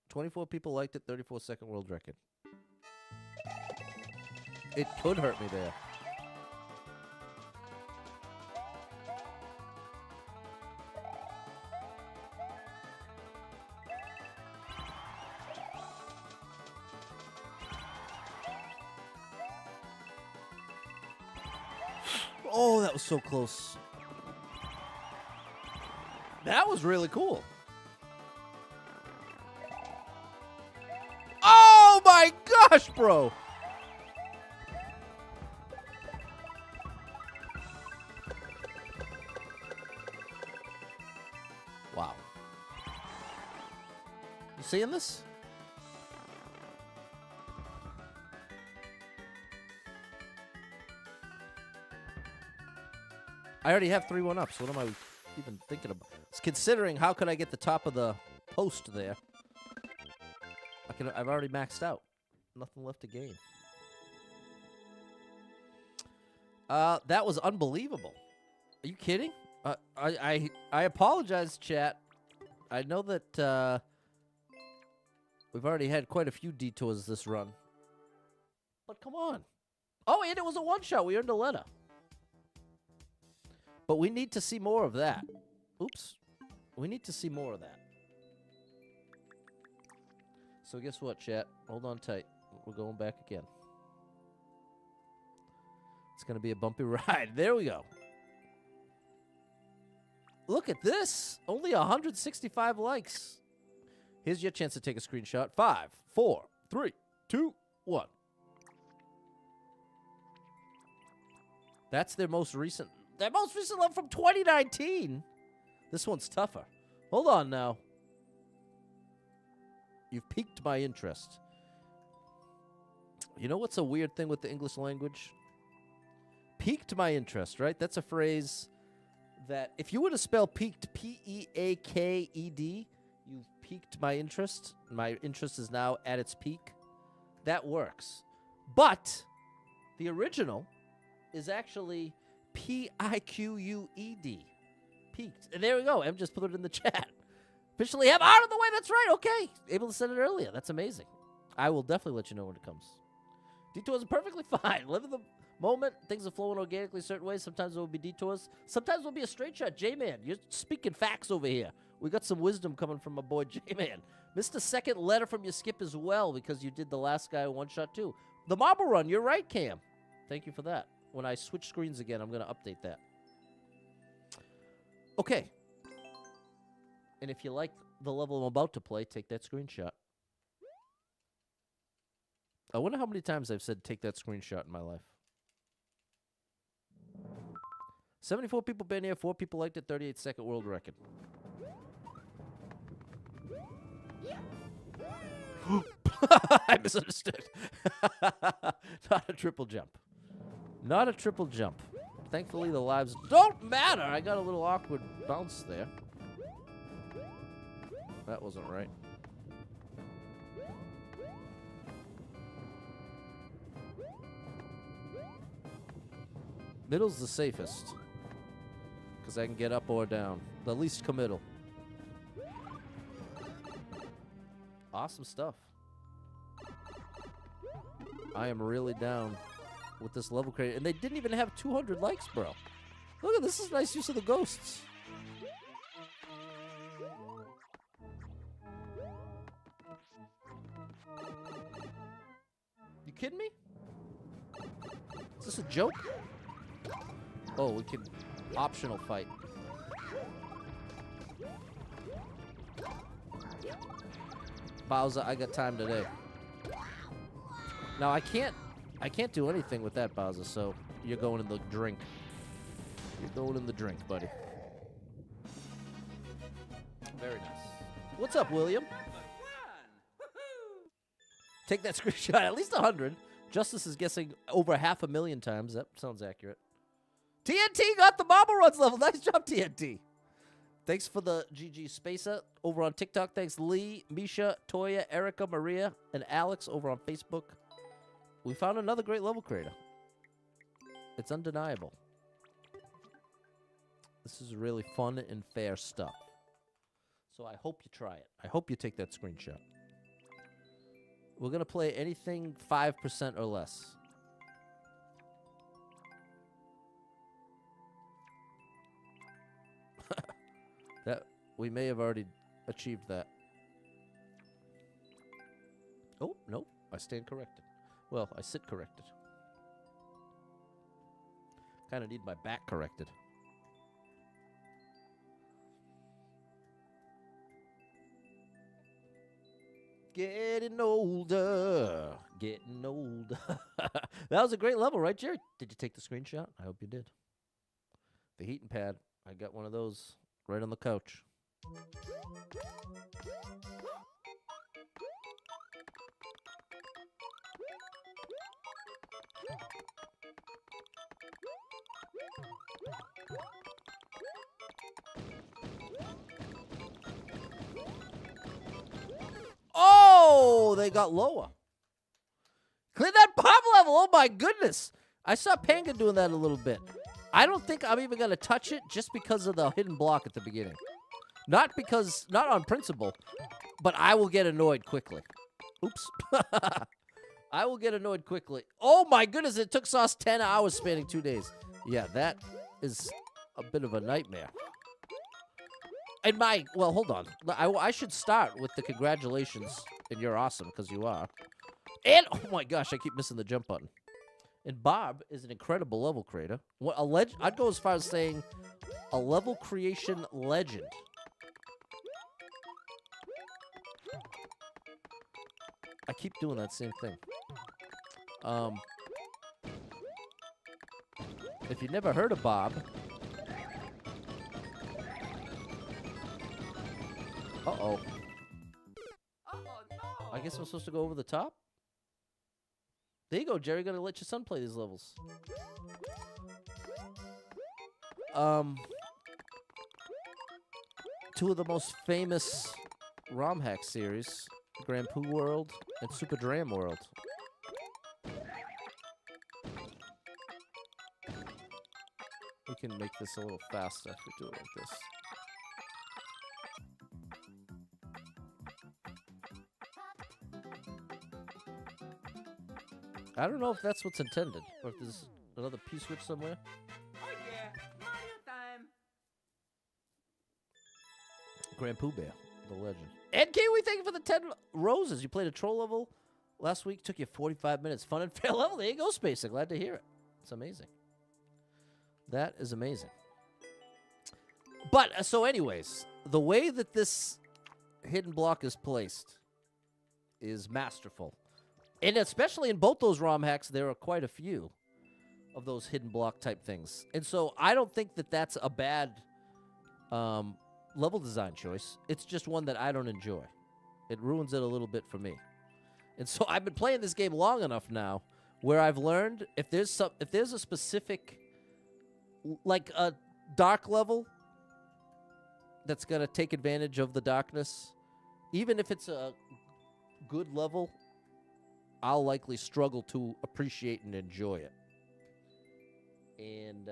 24 people liked it. 34-second world record. It could hurt me there. Oh, that was so close. That was really cool. Oh my gosh, bro. Wow. You seeing this? I already have 3 1-ups. What am I even thinking about. Considering how could I get the top of the post there? I've already maxed out. Nothing left to gain. That was unbelievable. Are you kidding? I apologize, chat. I know that we've already had quite a few detours this run. But come on. Oh, and it was a one-shot. We earned a letter. But we need to see more of that. Oops. We need to see more of that. So guess what, chat? Hold on tight. We're going back again. It's going to be a bumpy ride. There we go. Look at this. Only 165 likes. Here's your chance to take a screenshot. 5, 4, 3, 2, 1. That's their most recent. Their most recent one from 2019. This one's tougher. Hold on now. You've piqued my interest. You know what's a weird thing with the English language? Piqued my interest, right? That's a phrase that if you were to spell piqued, P-E-A-K-E-D, you've piqued my interest. My interest is now at its peak. That works. But the original is actually P-I-Q-U-E-D. Peaked. And there we go. Em just put it in the chat. Officially have out of the way. That's right. Okay. Able to send it earlier. That's amazing. I will definitely let you know when it comes. Detours are perfectly fine. Live in the moment. Things are flowing organically certain ways. Sometimes there will be detours. Sometimes it will be a straight shot. J-Man, you're speaking facts over here. We got some wisdom coming from my boy J-Man. Missed a second letter from your skip as well because you did the last guy one shot too. The marble run. You're right, Cam. Thank you for that. When I switch screens again, I'm going to update that. Okay. And if you like the level I'm about to play, take that screenshot. I wonder how many times I've said take that screenshot in my life. 74 people been here, 4 people liked it, 38-second world record. I misunderstood. Not a triple jump. Not a triple jump. Thankfully, the lives don't matter. I got a little awkward bounce there. That wasn't right. Middle's the safest. Because I can get up or down. The least committal. Awesome stuff. I am really down with this level creator. And they didn't even have 200 likes, bro. Look at this. This is nice use of the ghosts. You kidding me? Is this a joke? Oh, we can optional fight. Bowser, I got time today. Now I can't do anything with that, Bowser, so you're going in the drink. You're going in the drink, buddy. Very nice. What's up, William? Take that screenshot. At least 100. Justice is guessing over 500,000 times. That sounds accurate. TNT got the marble runs level. Nice job, TNT. Thanks for the GG Spacer over on TikTok. Thanks, Lee, Misha, Toya, Erica, Maria, and Alex over on Facebook. We found another great level creator. It's undeniable. This is really fun and fair stuff. So I hope you try it. I hope you take that screenshot. We're going to play anything 5% or less. That we may have already achieved that. Oh, no. I stand corrected. Well, I sit corrected. Kind of need my back corrected. Getting older. Getting older. That was a great level, right, Jerry? Did you take the screenshot? I hope you did. The heating pad. I got one of those right on the couch. they got lower. Clear that bomb level. Oh, my goodness. I saw Panga doing that a little bit. I don't think I'm even going to touch it just because of the hidden block at the beginning. Not on principle, but I will get annoyed quickly. Oops. I will get annoyed quickly. Oh, my goodness. It took Sauce 10 hours spanning 2 days. Yeah, that is a bit of a nightmare. And well, hold on. I should start with the congratulations, and you're awesome, because you are. And, oh my gosh, I keep missing the jump button. And Bob is an incredible level creator. I'd go as far as saying a level creation legend. I keep doing that same thing. If you've never heard of Bob... Uh-oh. Oh, no. I guess I'm supposed to go over the top? There you go, Jerry. Gotta let your son play these levels. Two of the most famous ROM hack series, Grand Poo World and Super Dram World. We can make this a little faster if we do it like this. I don't know if that's what's intended, or if there's another P-switch somewhere. Oh, yeah. Mario time. Grand Pooh Bear, the legend. And Kiwi, thank you for the 10 roses. You played a troll level last week. Took you 45 minutes. Fun and fair level. There you go, Spacer. Glad to hear it. It's amazing. That is amazing. But, so anyways, the way that this hidden block is placed is masterful. And especially in both those ROM hacks, there are quite a few of those hidden block type things. And so I don't think that that's a bad level design choice. It's just one that I don't enjoy. It ruins it a little bit for me. And so I've been playing this game long enough now where I've learned if there's a specific, like a dark level that's going to take advantage of the darkness, even if it's a good level, I'll likely struggle to appreciate and enjoy it. And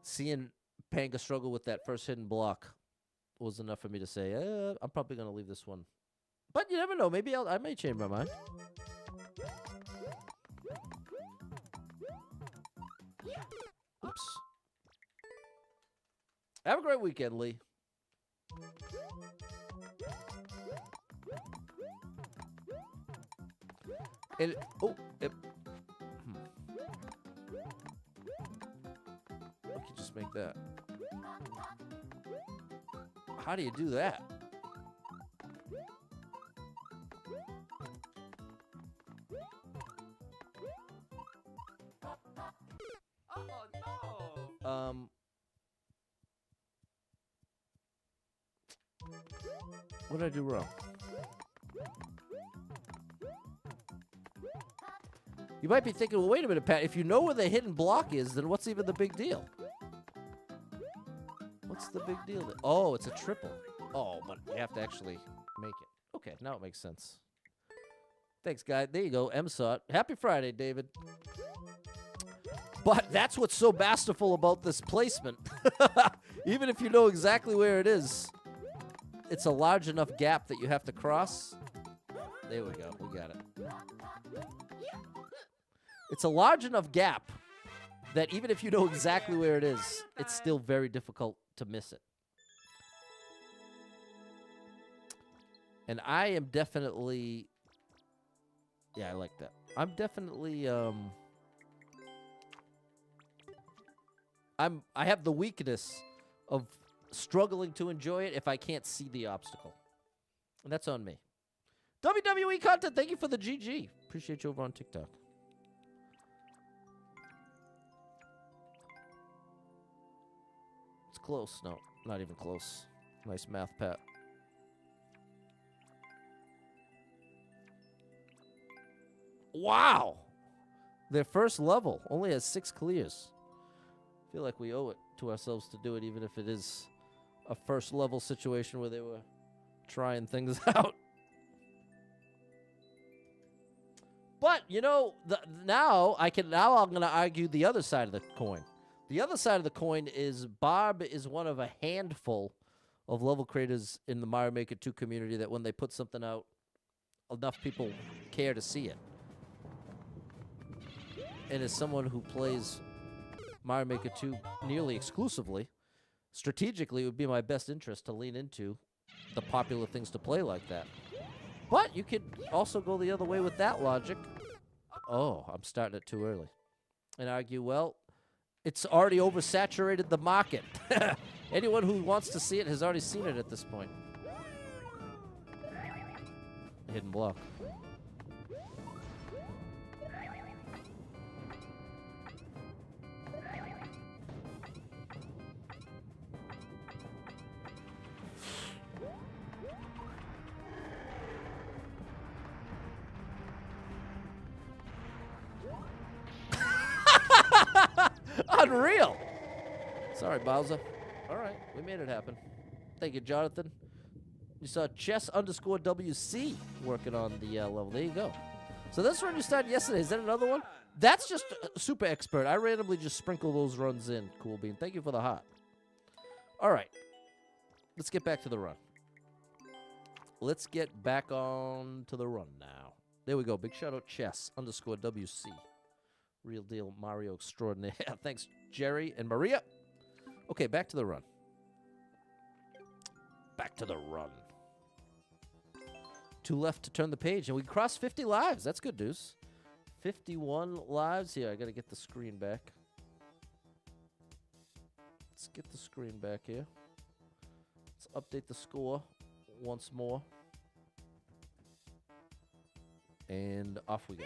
seeing Panga struggle with that first hidden block was enough for me to say, I'm probably going to leave this one. But you never know. Maybe I may change my mind. Oops. Have a great weekend, Lee. We could just make that. How do you do that? Oh, no. What did I do wrong? You might be thinking, well, wait a minute, Pat. If you know where the hidden block is, then what's even the big deal? What's the big deal? Oh, it's a triple. Oh, but you have to actually make it. Okay, now it makes sense. Thanks, guy. There you go. MSOT. Happy Friday, David. But that's what's so masterful about this placement. Even if you know exactly where it is, it's a large enough gap that you have to cross. There we go. We got it. It's a large enough gap that even if you know exactly where it is, it's still very difficult to miss it. And I am definitely... Yeah, I like that. I'm definitely... I have the weakness of struggling to enjoy it if I can't see the obstacle. And that's on me. WWE content, thank you for the GG. Appreciate you over on TikTok. It's close. No, not even close. Nice math, Pat. Wow. Their first level only has 6 clears. I feel like we owe it to ourselves to do it, even if it is a first level situation where they were trying things out. But, you know, now I'm going to argue the other side of the coin. The other side of the coin is Bob is one of a handful of level creators in the Mario Maker 2 community that when they put something out, enough people care to see it. And as someone who plays Mario Maker 2 nearly exclusively, strategically it would be my best interest to lean into the popular things to play like that. But you could also go the other way with that logic. Oh, I'm starting it too early. And argue, well, it's already oversaturated the market. Anyone who wants to see it has already seen it at this point. Hidden block. Unreal. Sorry, Bowser. All right, we made it happen. Thank you, Jonathan. You saw chess_WC working on the level. There you go. So this run you started yesterday. Is that another one? That's just super expert. I randomly just sprinkle those runs in. Cool bean. Thank you for the heart. All right. Let's get back to the run. Let's get back on to the run now. There we go. Big shout out chess_WC. Real deal Mario extraordinaire. Thanks, Jerry and Maria. Okay, back to the run. Back to the run. 2 left to turn the page, and we crossed 50 lives. That's good news. 51 lives. Here, I got to get the screen back. Let's get the screen back here. Let's update the score once more. And off we go.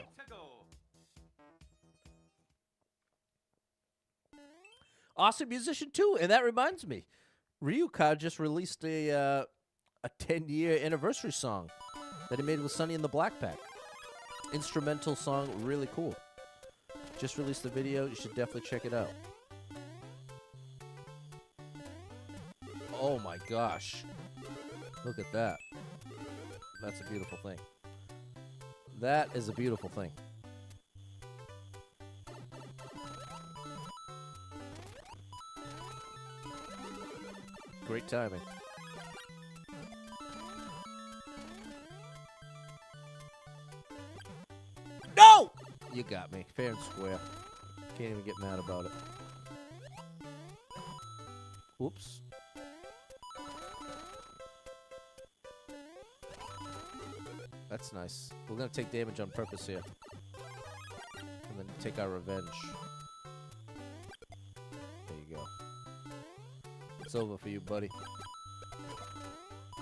Awesome Musician 2, and that reminds me, Ryuka just released a 10-year anniversary song that he made with Sonny and the Black Pack. Instrumental song, really cool. Just released the video. You should definitely check it out. Oh my gosh. Look at that. That's a beautiful thing. That is a beautiful thing. Great timing. No! You got me. Fair and square. Can't even get mad about it. Whoops. That's nice. We're going to take damage on purpose here. And then take our revenge. There you go. It's over for you, buddy.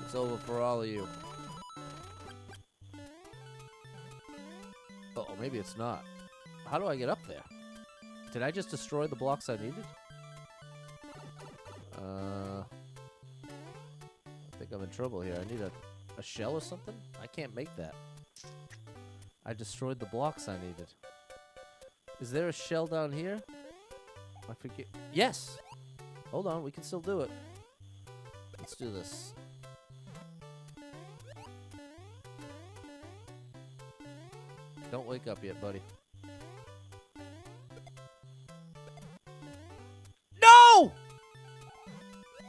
It's over for all of you. Uh-oh, maybe it's not. How do I get up there? Did I just destroy the blocks I needed? I think I'm in trouble here. I need a shell or something? I can't make that. I destroyed the blocks I needed. Is there a shell down here? I forget. Yes! Hold on, we can still do it. Let's do this. Don't wake up yet, buddy. No!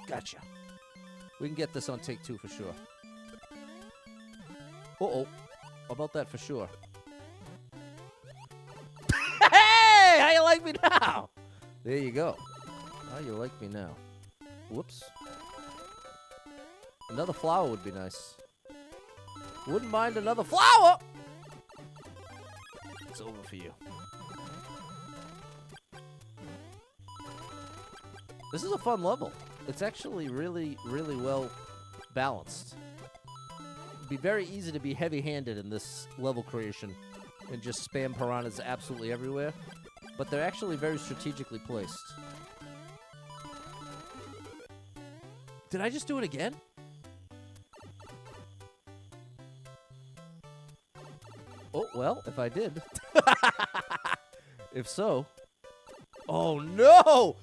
Gotcha. We can get this on take 2 for sure. Uh-oh. How about that for sure? Hey! How you like me now? There you go. How you like me now? Whoops. Another flower would be nice. Wouldn't mind another flower! It's over for you. This is a fun level. It's actually really, really well balanced. It'd be very easy to be heavy-handed in this level creation and just spam piranhas absolutely everywhere. But they're actually very strategically placed. Did I just do it again? Oh, well, if I did. If so. Oh, no!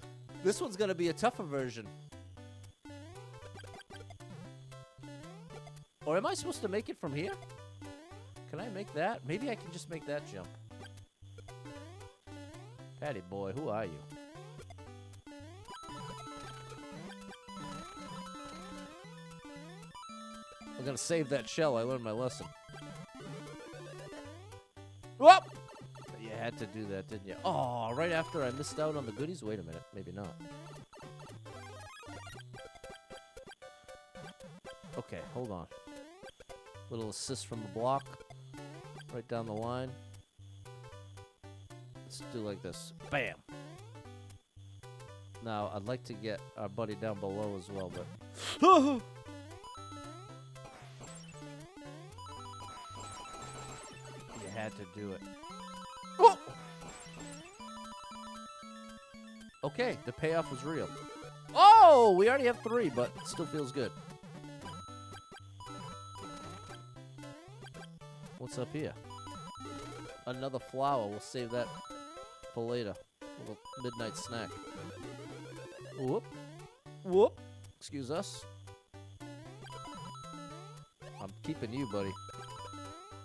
This one's going to be a tougher version. Or am I supposed to make it from here? Can I make that? Maybe I can just make that jump. Patty boy, who are you? I'm gonna save that shell. I learned my lesson. Whoop! You had to do that, didn't you? Oh, right after I missed out on the goodies? Wait a minute. Maybe not. Okay, hold on. Little assist from the block. Right down the line. Let's do like this. Bam! Now, I'd like to get our buddy down below as well, but... You had to do it. Oh! Okay, the payoff was real. Oh! We already have 3, but it still feels good. What's up here? Another flower. We'll save that for later. A little midnight snack. Whoop. Whoop. Excuse us. I'm keeping you, buddy.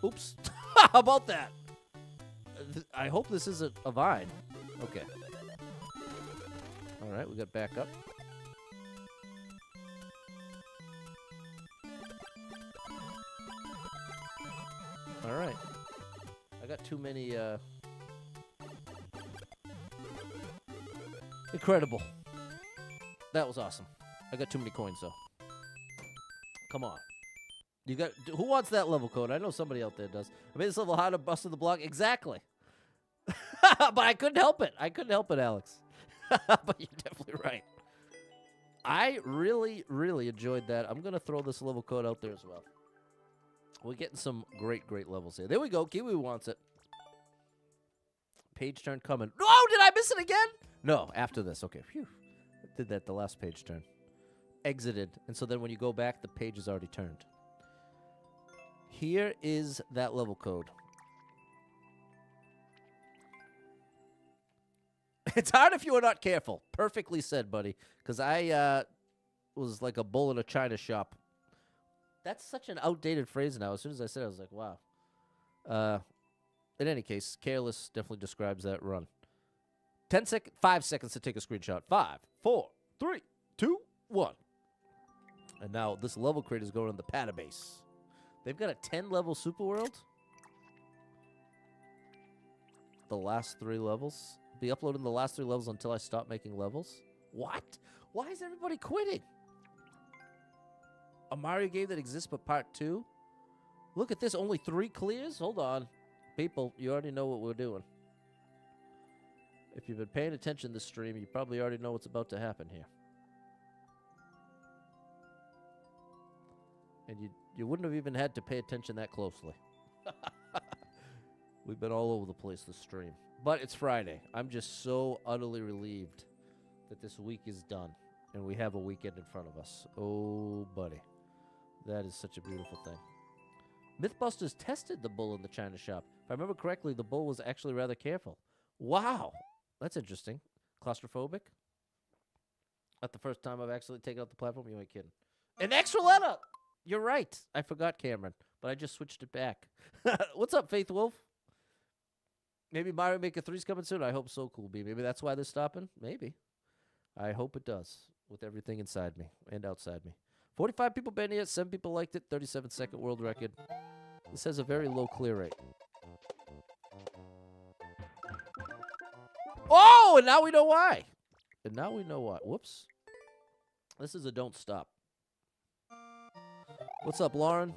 Oops. How about that? I hope this isn't a vine. Okay. All right, we got back up. All right. I got too many, Incredible. That was awesome. I got too many coins, though. Come on. You got... Who wants that level code? I know somebody out there does. I made this level harder, busted the block. Exactly. But I couldn't help it. I couldn't help it, Alex. But you're definitely right. I really, really enjoyed that. I'm going to throw this level code out there as well. We're getting some great, great levels here. There we go. Kiwi wants it. Page turn coming. Oh, did I miss it again? No, after this. Okay. Phew. I did that the last page turn. Exited. And so then when you go back, the page is already turned. Here is that level code. It's hard if you are not careful. Perfectly said, buddy. Because I was like a bull in a china shop. That's such an outdated phrase now. As soon as I said it, I was like, wow. In any case, careless definitely describes that run. 5 seconds to take a screenshot. 5, 4, 3, 2, 1. And now this level crate is going on the Patabase. They've got a 10-level super world. The last 3 levels. Be uploading the last 3 levels until I stop making levels. What? Why is everybody quitting? A Mario game that exists but part 2? Look at this. Only 3 clears? Hold on. People, you already know what we're doing. If you've been paying attention to this stream, you probably already know what's about to happen here. And you wouldn't have even had to pay attention that closely. We've been all over the place this stream. But it's Friday. I'm just so utterly relieved that this week is done. And we have a weekend in front of us. Oh, buddy. That is such a beautiful thing. Mythbusters tested the bull in the china shop. If I remember correctly, the bull was actually rather careful. Wow. That's interesting. Claustrophobic? Not the first time I've actually taken out the platform. You ain't kidding. An extra letter! You're right. I forgot, Cameron. But I just switched it back. What's up, Faith Wolf? Maybe Mario Maker 3's coming soon. I hope so, Cool B. Maybe that's why they're stopping. Maybe. I hope it does. With everything inside me and outside me. 45 people been here. 7 people liked it. 37-second world record. This has a very low clear rate. Oh, and now we know why. And now we know why. Whoops. This is a don't stop. What's up, Lauren?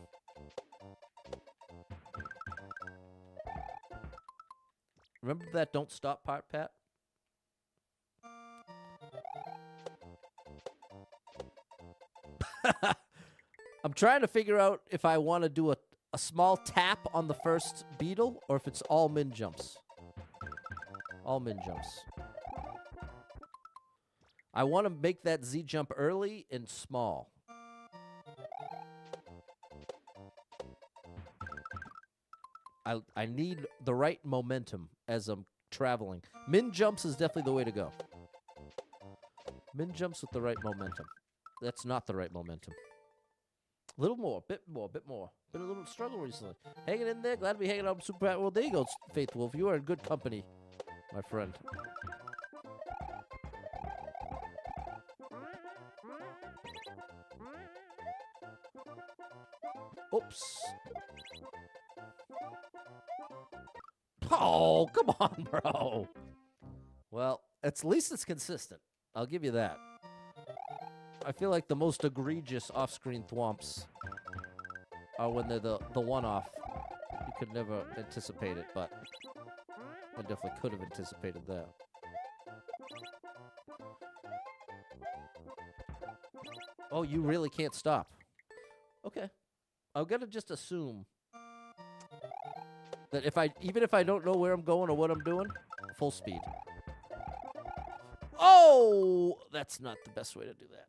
Remember that don't stop part, Pat? I'm trying to figure out if I want to do a small tap on the first beetle or if it's all min jumps. All min jumps. I want to make that Z jump early and small. I need the right momentum as I'm traveling. Min jumps is definitely the way to go. Min jumps with the right momentum. That's not the right momentum. Little more, bit more, bit more. Been a little struggle recently. Hanging in there. Glad to be hanging out with Super Pat. Well, there you go, Faith Wolf. You are in good company, my friend. Oops. Oh, come on, bro. Well, at least it's consistent. I'll give you that. I feel like the most egregious off-screen thwomps are when they're the one-off. You could never anticipate it, but I definitely could have anticipated that. Oh, you really can't stop. Okay. I'm gonna just assume that even if I don't know where I'm going or what I'm doing, full speed. Oh, that's not the best way to do that.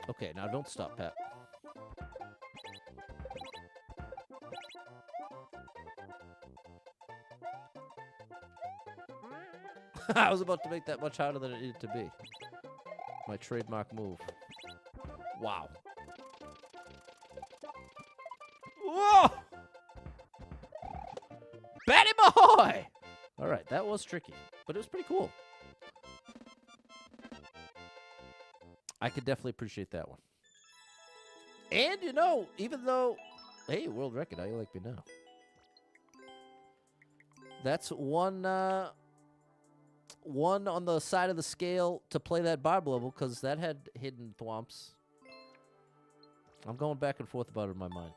Okay, now don't stop, Pat. I was about to make that much harder than it needed to be. My trademark move. Wow. Whoa! Batty boy! All right, that was tricky, but it was pretty cool. I could definitely appreciate that one. And, you know, even though... Hey, world record, how you like me now? That's one on the side of the scale to play that barb level, because that had hidden thwomps. I'm going back and forth about it in my mind.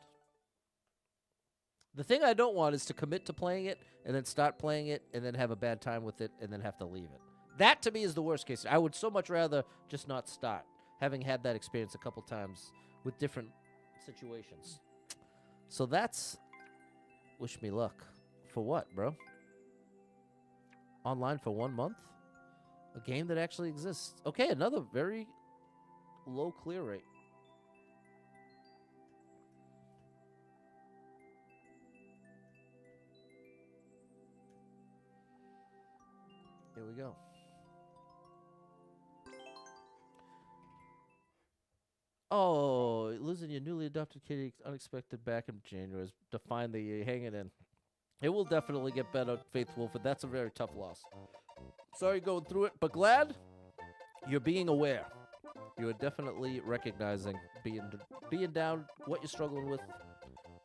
The thing I don't want is to commit to playing it, and then start playing it, and then have a bad time with it, and then have to leave it. That, to me, is the worst case. I would so much rather just not start, having had that experience a couple times with different situations. So that's... Wish me luck. For what, bro? Online for 1 month? A game that actually exists. Okay, another very low clear rate. Here we go. Oh, losing your newly adopted kitty unexpected back in January is define the hanging in. It will definitely get better, Faith Wolf, but that's a very tough loss. Sorry going through it, but glad you're being aware. You are definitely recognizing being down, what you're struggling with.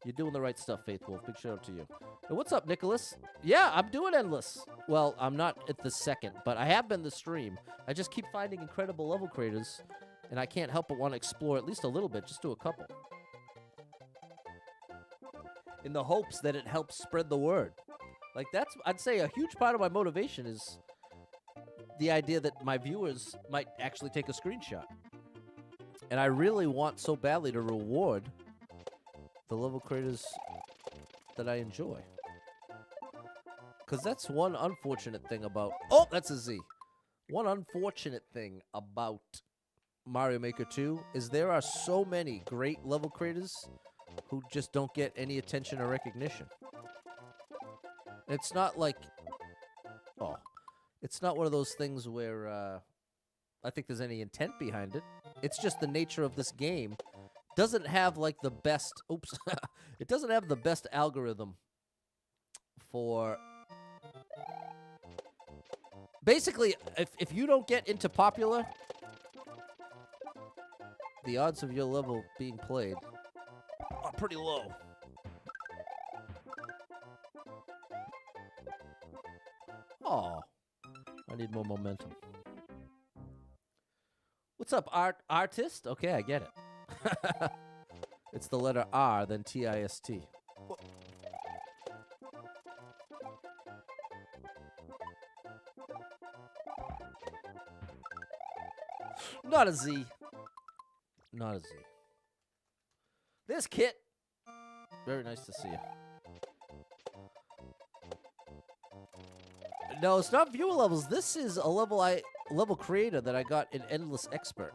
You're doing the right stuff, Faith Wolf. Big shout out to you. And what's up, Nicholas? Yeah, I'm doing Endless. Well, I'm not at the second, but I have been the stream. I just keep finding incredible level creators, and I can't help but want to explore at least a little bit, just do a couple. In the hopes that it helps spread the word. Like, that's, I'd say, a huge part of my motivation is the idea that my viewers might actually take a screenshot. And I really want so badly to reward the level creators that I enjoy. Because that's one unfortunate thing about... Oh, that's a Z. One unfortunate thing about Mario Maker 2 is there are so many great level creators who just don't get any attention or recognition. It's not like... Oh. It's not one of those things where I think there's any intent behind it. It's just the nature of this game. Doesn't have, like, the best... Oops. It doesn't have the best algorithm for... Basically, if you don't get into popular, the odds of your level being played are pretty low. Oh, I need more momentum. What's up, artist? Okay, I get it. It's the letter R, then T-I-S-T. Not a Z. Not a Z. This Kit. Very nice to see you. No, it's not viewer levels. This is a level creator that I got in Endless Expert.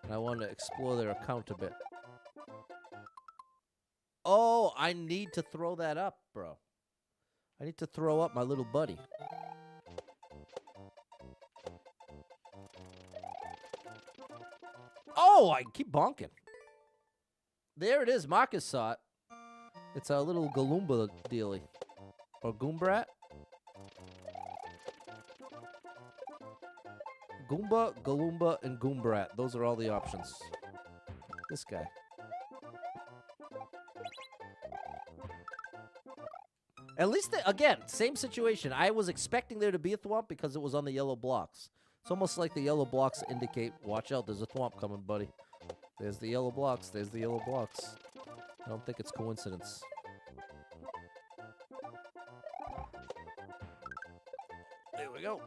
And I want to explore their account a bit. Oh, I need to throw that up, bro. I need to throw up my little buddy. Oh, I keep bonking. There it is. Marcus saw it. It's a little Galumba dealie. Or Goombrat. Goomba, Galumba, and Goombrat. Those are all the options. This guy. At least, again, same situation. I was expecting there to be a thwomp because it was on the yellow blocks. It's almost like the yellow blocks indicate, watch out, there's a thwomp coming, buddy. There's the yellow blocks. There's the yellow blocks. I don't think it's coincidence. There we go.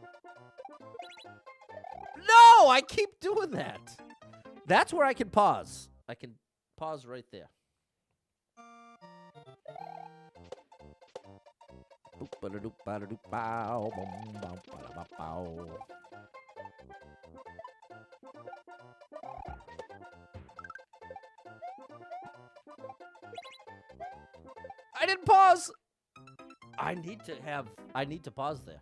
No, I keep doing that. That's where I can pause. I can pause right there. I didn't pause. I need to pause there.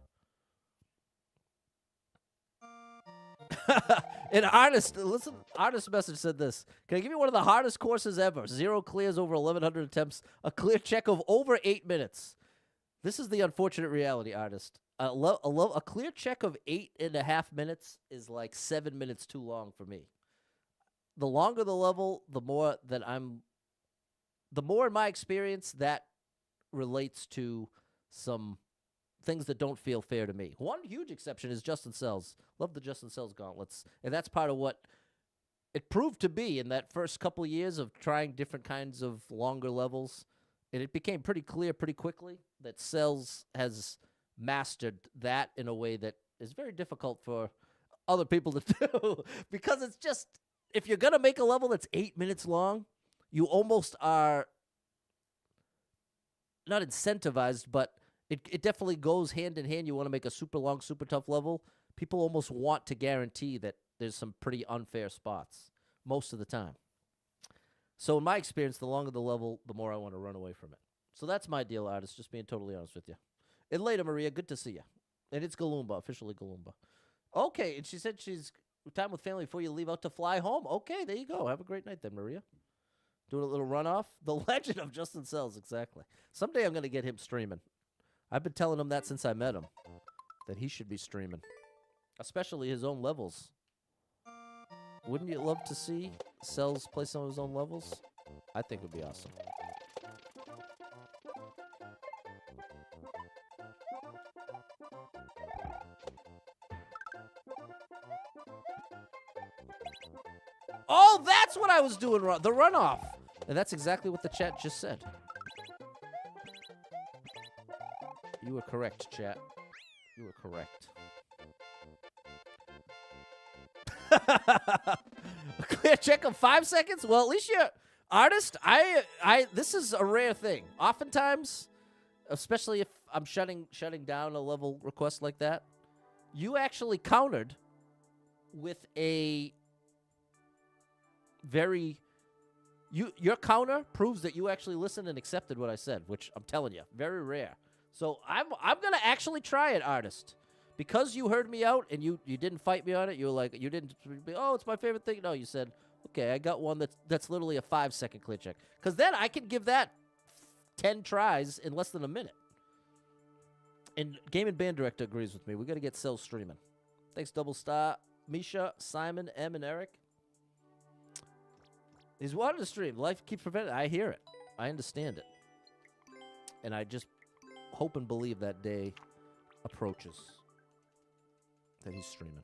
An artist, listen, artist message said this. Can I give you one of the hardest courses ever? 0 clears over 1,100 attempts. A clear check of over 8 minutes. This is the unfortunate reality, artist. A clear check of 8.5 minutes is like 7 minutes too long for me. The longer the level, the more in my experience that relates to some things that don't feel fair to me. One huge exception is Justin Sells. Love the Justin Sells gauntlets. And that's part of what it proved to be in that first couple of years of trying different kinds of longer levels. And it became pretty clear pretty quickly that Sells has mastered that in a way that is very difficult for other people to do. Because it's just, if you're going to make a level that's 8 minutes long, you almost are not incentivized, but it definitely goes hand in hand. You want to make a super long, super tough level. People almost want to guarantee that there's some pretty unfair spots most of the time. So in my experience, the longer the level, the more I want to run away from it. So that's my deal, artist, just being totally honest with you. And later, Maria, good to see you. And it's Galumba, officially Galumba. Okay, and she said she's time with family before you leave out to fly home. Okay, there you go. Have a great night then, Maria. Doing a little runoff. The legend of Justin Sells, exactly. Someday I'm going to get him streaming. I've been telling him that since I met him, that he should be streaming, especially his own levels. Wouldn't you love to see Sells play some of his own levels? I think it would be awesome. Oh, that's what I was doing wrong. The runoff. And that's exactly what the chat just said. You were correct, chat. You were correct. A clear check of 5 seconds? Well, at least you're artist. This is a rare thing. Oftentimes, especially if I'm shutting down a level request like that, you actually countered with a very your counter proves that you actually listened and accepted what I said, which I'm telling you, very rare. So I'm gonna actually try it, artist, because you heard me out and you didn't fight me on it. You were like, you didn't. Oh, it's my favorite thing. No, you said, okay, I got one that's literally a 5 second clear check. Because then I can give that 10 tries in less than a minute. And Game and Band Director agrees with me. We got to get Sells streaming. Thanks, Double Star, Misha, Simon, M, and Eric. He's wanting to stream. Life keeps preventing it. I hear it. I understand it. And I just hope and believe that day approaches, that he's streaming.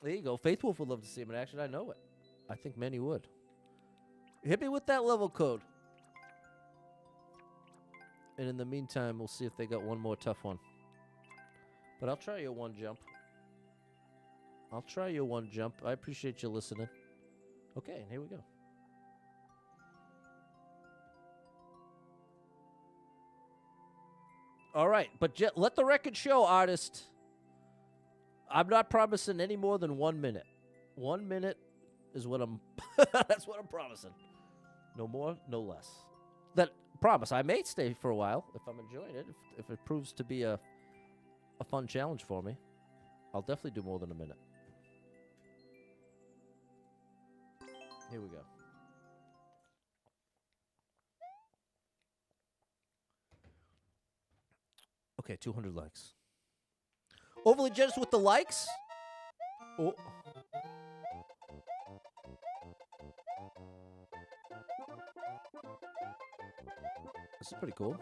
There you go. Faith Wolf would love to see him in action. I know it. I think many would. Hit me with that level code. And in the meantime, we'll see if they got one more tough one. But I'll try your one jump. I'll try your one jump. I appreciate you listening. Okay, and here we go. All right, but let the record show, artist. I'm not promising any more than 1 minute. 1 minute is what I'm that's what I'm promising. No more, no less. That promise. I may stay for a while if I'm enjoying it. If it proves to be a fun challenge for me, I'll definitely do more than a minute. Here we go. Okay, 200 likes. Overly generous with the likes? Oh. This is pretty cool.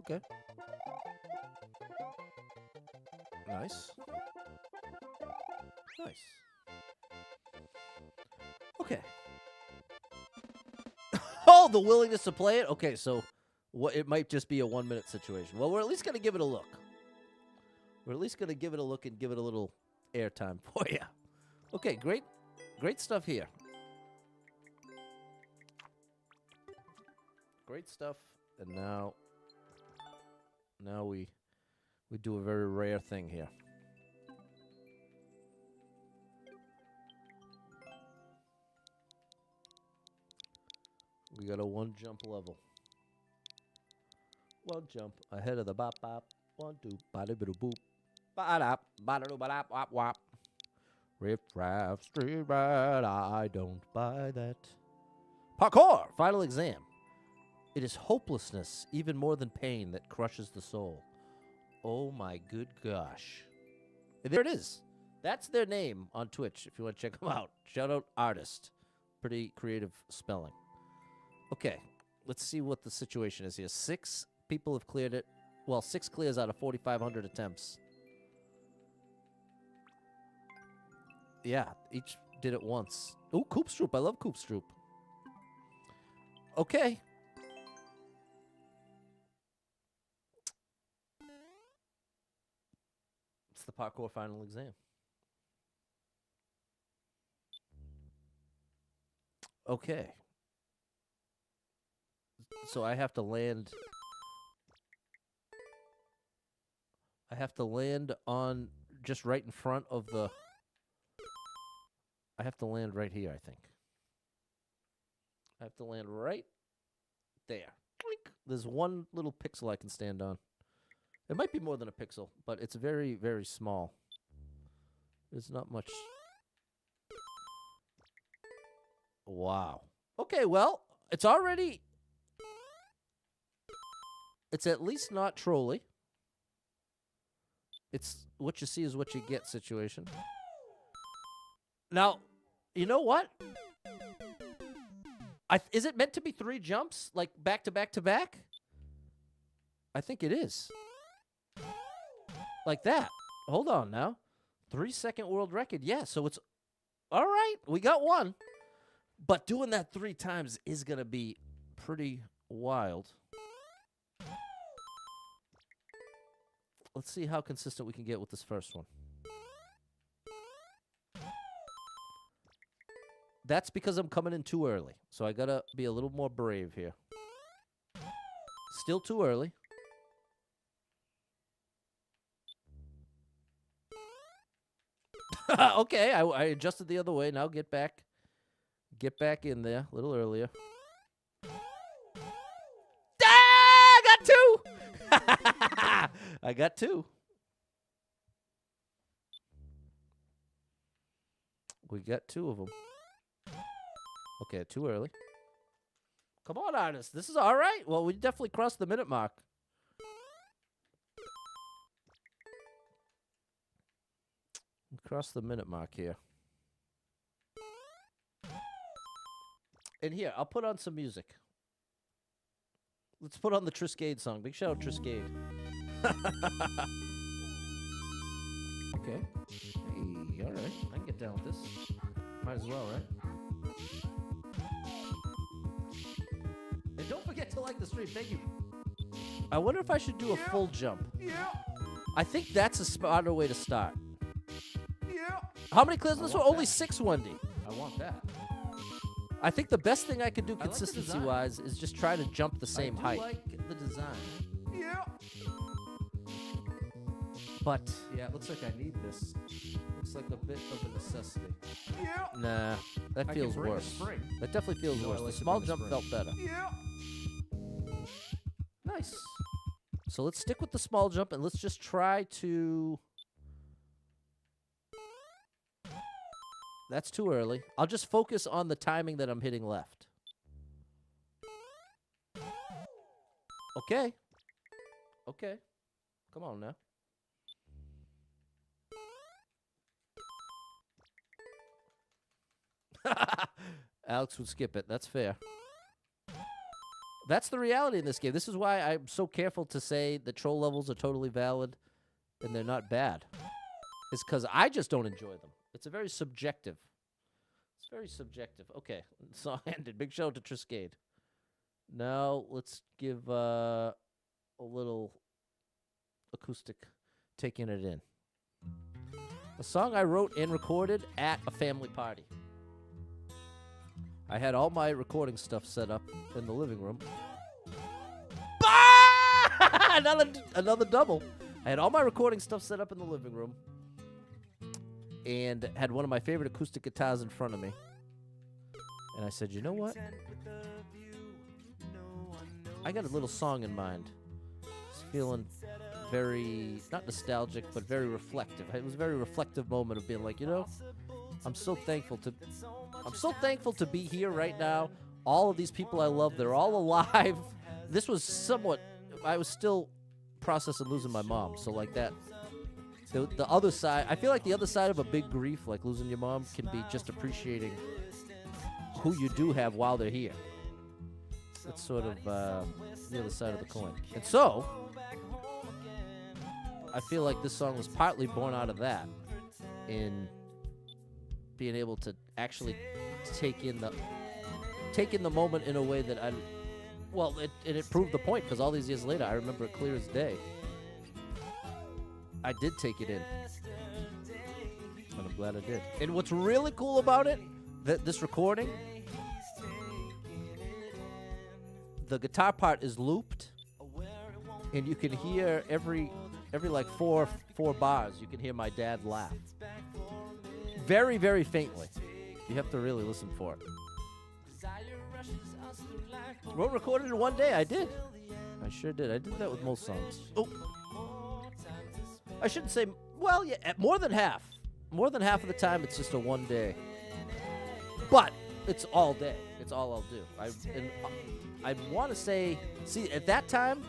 Okay. Nice. Nice. Okay. Oh, the willingness to play it? Okay, so it might just be a 1 minute situation. Well, we're at least going to give it a look. We're at least going to give it a look and give it a little airtime for you. Okay, great stuff here. Great stuff. And now we do a very rare thing here. We got a 1 jump level. 1 jump ahead of the bop bop. 1, 2, bada bada boop. Ba-da, bada bada wop wop. Riff raff, street rat, I don't buy that. Parkour! Final exam. It is hopelessness, even more than pain, that crushes the soul. Oh my good gosh. And there it is. That's their name on Twitch, if you want to check them out. Shout out Artist. Pretty creative spelling. Okay, let's see what the situation is here. 6 people have cleared it. Well, 6 clears out of 4,500 attempts. Yeah, each did it once. Ooh, Koopstroop. I love Koopstroop. Okay. It's the parkour final exam. Okay. So I have to land on just right in front of the... I have to land right here, I think. I have to land right there. Blink. There's 1 little pixel I can stand on. It might be more than a pixel, but it's very, very small. There's not much. Wow. Okay, well, it's already... It's at least not trolly. It's what you see is what you get situation. Now, you know what? Is it meant to be 3 jumps? Like back to back to back? I think it is. Like that. Hold on now. 3-second world record. Yeah, so it's... All right, we got 1. But doing that 3 times is going to be pretty wild. Let's see how consistent we can get with this first one. That's because I'm coming in too early. So I gotta be a little more brave here. Still too early. Okay, I adjusted the other way. Now get back in there a little earlier. Ah, I got 2! I got 2. We got 2 of them. Okay, too early. Come on, Artist. This is all right. Well, we definitely crossed the minute mark. We crossed the minute mark here. And here, I'll put on some music. Let's put on the Triscade song. Big shout out Triscade. Okay. Hey, all right. I can get down with this. Might as well, right? And don't forget to like the stream. Thank you. I wonder if I should do a full jump. Yeah. I think that's a smarter way to start. Yeah. How many clears in this one? want Only that. 6, Wendy. I want that. I think the best thing I could do I like the consistency-wise is just try to jump the same I do height. like the design. Yeah. But Yeah, it looks like I need this. Looks like a bit of a necessity. Yeah. nah, that I feels can bring worse. a spring. That definitely feels No, I worse. like The to small bring a jump spring. felt better. Yeah. Nice. So let's stick with the small jump and let's just try to... That's too early. I'll just focus on the timing that I'm hitting left. Okay. Okay. Come on now. Alex would skip it. That's fair. That's the reality in this game. This is why I'm so careful to say the troll levels are totally valid and they're not bad. It's because I just don't enjoy them. It's a very subjective. It's very subjective. Okay, song ended. Big shout out to Triscade. Now let's give a little acoustic taking it in. A song I wrote and recorded at a family party. I had all my recording stuff set up in the living room. Bah! another double. I had all my recording stuff set up in the living room and had one of my favorite acoustic guitars in front of me. And I said, you know what? I got a little song in mind. It's feeling very, not nostalgic, but very reflective. It was a very reflective moment of being like, you know, I'm so thankful to be here right now. All of these people I love, they're all alive. This was somewhat, I was still processing losing my mom. So like that, the other side, I feel like the other side of a big grief, like losing your mom, can be just appreciating who you do have while they're here. It's sort of the other side of the coin. And so, I feel like this song was partly born out of that, in being able to actually take in the moment in a way that it proved the point, because all these years later, I remember it clear as day. I did take it in, and I'm glad I did. And what's really cool about it, this recording, the guitar part is looped, and you can hear every like four bars, you can hear my dad laugh. Very, very faintly. You have to really listen for it. Wrote, recorded in one day. I did. I sure did. I did that with most songs. Oh, I shouldn't say. Well, yeah, more than half. More than half of the time, it's just a one day. But it's all day. It's all I'll do. I want to say. See, at that time,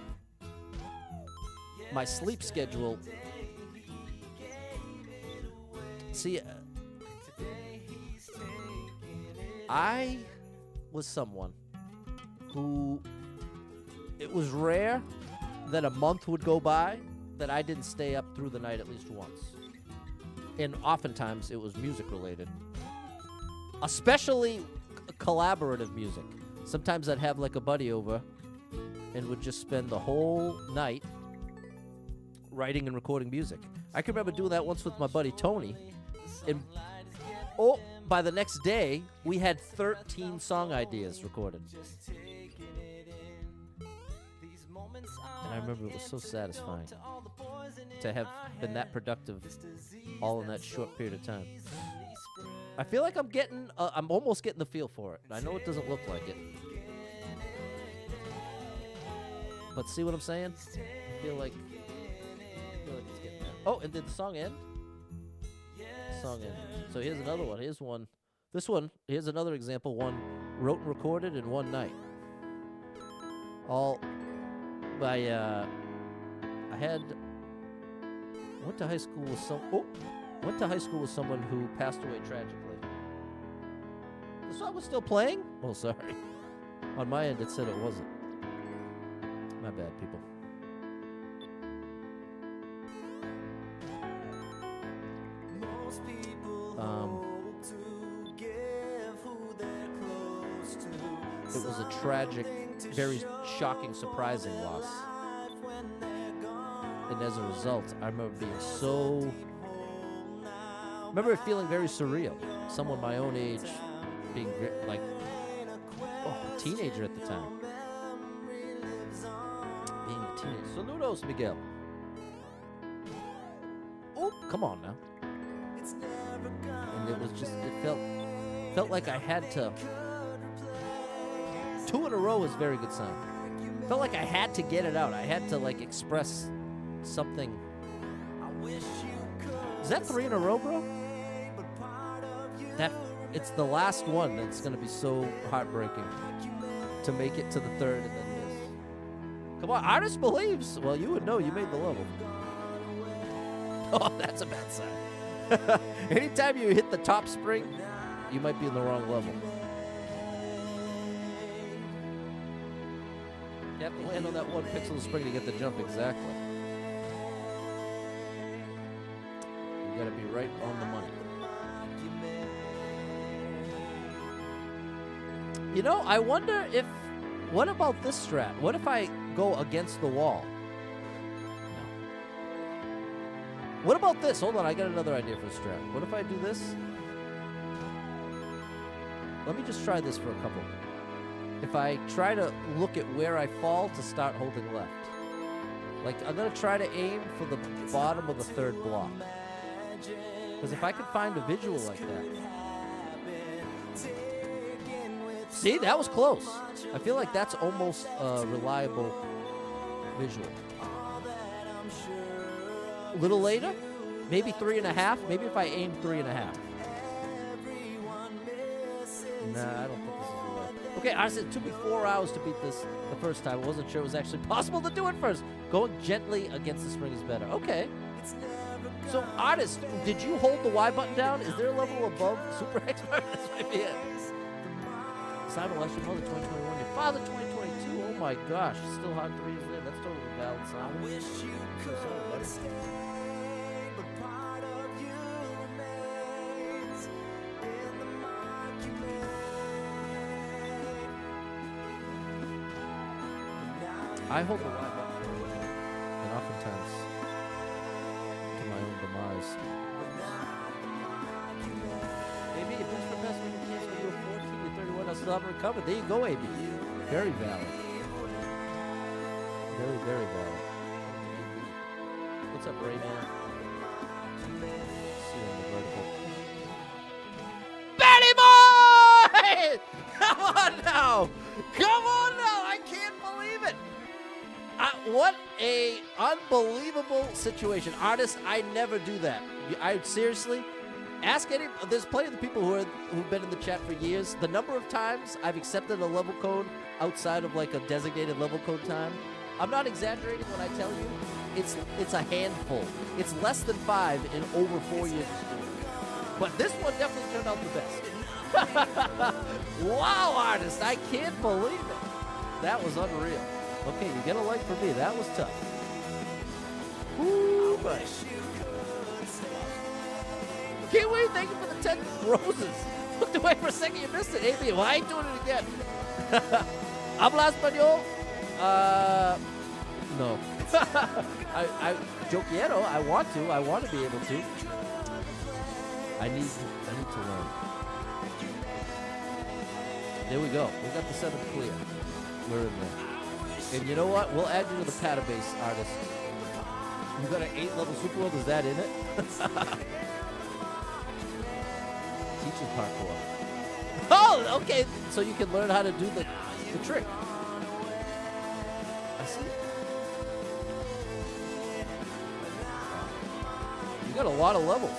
my sleep schedule. See. I was someone who, it was rare that a month would go by that I didn't stay up through the night at least once. And oftentimes it was music related. Especially collaborative music. Sometimes I'd have like a buddy over and would just spend the whole night writing and recording music. I can remember doing that once with my buddy Tony. And by the next day, we had 13 song ideas recorded. And I remember it was so satisfying to have been that productive all in that short period of time. I feel like I'm almost getting the feel for it. I know it doesn't look like it. But see what I'm saying? I feel like it's getting there. Oh, and did the song end? Song in. So here's another one. Here's one. This one, here's another example. One wrote and recorded in one night. All by went to high school with someone who passed away tragically. The song was still playing? Oh, sorry. On my end it said it wasn't. My bad, people. It was a tragic, very shocking, surprising loss. And as a result, I remember it feeling very surreal. Someone my own age being like a teenager at the time. Being a teenager. Saludos, Miguel. Oh, come on now. And it was just, it felt like I had to. 2 in a row is a very good sign. Felt like I had to get it out. I had to like express something. Is that 3 in a row, bro? It's the last one that's gonna be so heartbreaking to make it to the 3rd and then this. Come on, artist believes. Well, you would know. You made the level. Oh, that's a bad sign. Anytime you hit the top spring, you might be in the wrong level. You have to land on that 1 pixel of spring to get the jump exactly. You gotta be right on the money. You know, I wonder if, what about this strat? What if I go against the wall? No. What about this? Hold on, I got another idea for a strat. What if I do this? Let me just try this for a couple. If I try to look at where I fall to start holding left. Like, I'm going to try to aim for the bottom of the 3rd block. Because if I could find a visual like that. See, that was close. I feel like that's almost a reliable visual. A little later, maybe 3.5. Maybe if I aim 3.5. Nah, I don't think this is the way. Okay, honestly, it took me 4 hours to beat this the first time. I wasn't sure it was actually possible to do it first. Going gently against the spring is better. Okay. So, artist, did you hold the Y button down? Is there a level above Super Expert? This might be it. Simon, last year, mother 2021. Your father 2022. Oh my gosh, still hot 3 years later. That's totally valid, Simon. Wish you could stay, but part of you remains in the mark you made. I hold the Y button, and oftentimes to my own demise. Maybe it boosts for best when you cancel you 14 to 31. I'll still haven't recovered. There you go, AB. Very valid. Very, very valid. What's up, Rayman? See you on the vertical. Betty Boy! Come on now! Come on now! I can't believe it! What a unbelievable situation. Artists, I never do that. I seriously... Ask any. There's plenty of the people who've been in the chat for years. The number of times I've accepted a level code outside of like a designated level code time, I'm not exaggerating when I tell you, it's a handful. It's less than 5 in over 4 years of school. But this one definitely turned out the best. Wow, artist! I can't believe it. That was unreal. Okay, you get a like for me. That was tough. Woo, buddy. Kiwi, thank you for the 10 roses. Looked away for a second, you missed it. AB, well, I ain't doing it again. Habla español? No. Yo quiero. I want to be able to. I need to learn. There we go. We got the 7th clear. We're in there. And you know what? We'll add you to the Patabase, artist. You got an 8-level super world. Is that in it? Teaches parkour. Oh, okay. So you can learn how to do the trick. I see. You got a lot of levels.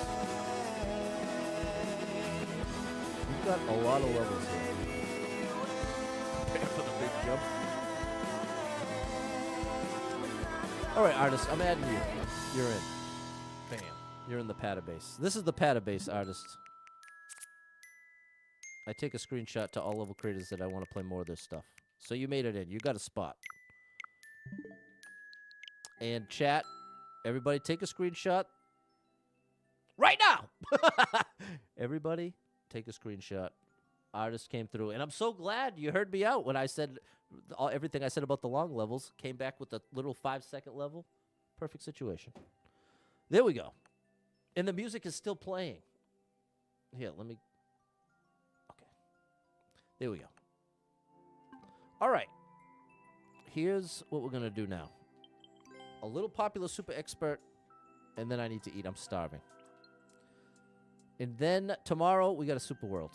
You've got a lot of levels here. Prepare for the big jump. All right, artist. I'm adding you. You're in. Bam. You're in the Patabase. This is the Patabase, artist. I take a screenshot to all level creators that I want to play more of this stuff. So you made it in. You got a spot. And chat, everybody take a screenshot right now. Everybody take a screenshot. Artist came through. And I'm so glad you heard me out when I said everything I said about the long levels. Came back with a little 5-second level. Perfect situation. There we go. And the music is still playing. Here, let me... There we go. All right. Here's what we're going to do now. A little popular super expert, and then I need to eat. I'm starving. And then tomorrow, we got a super world.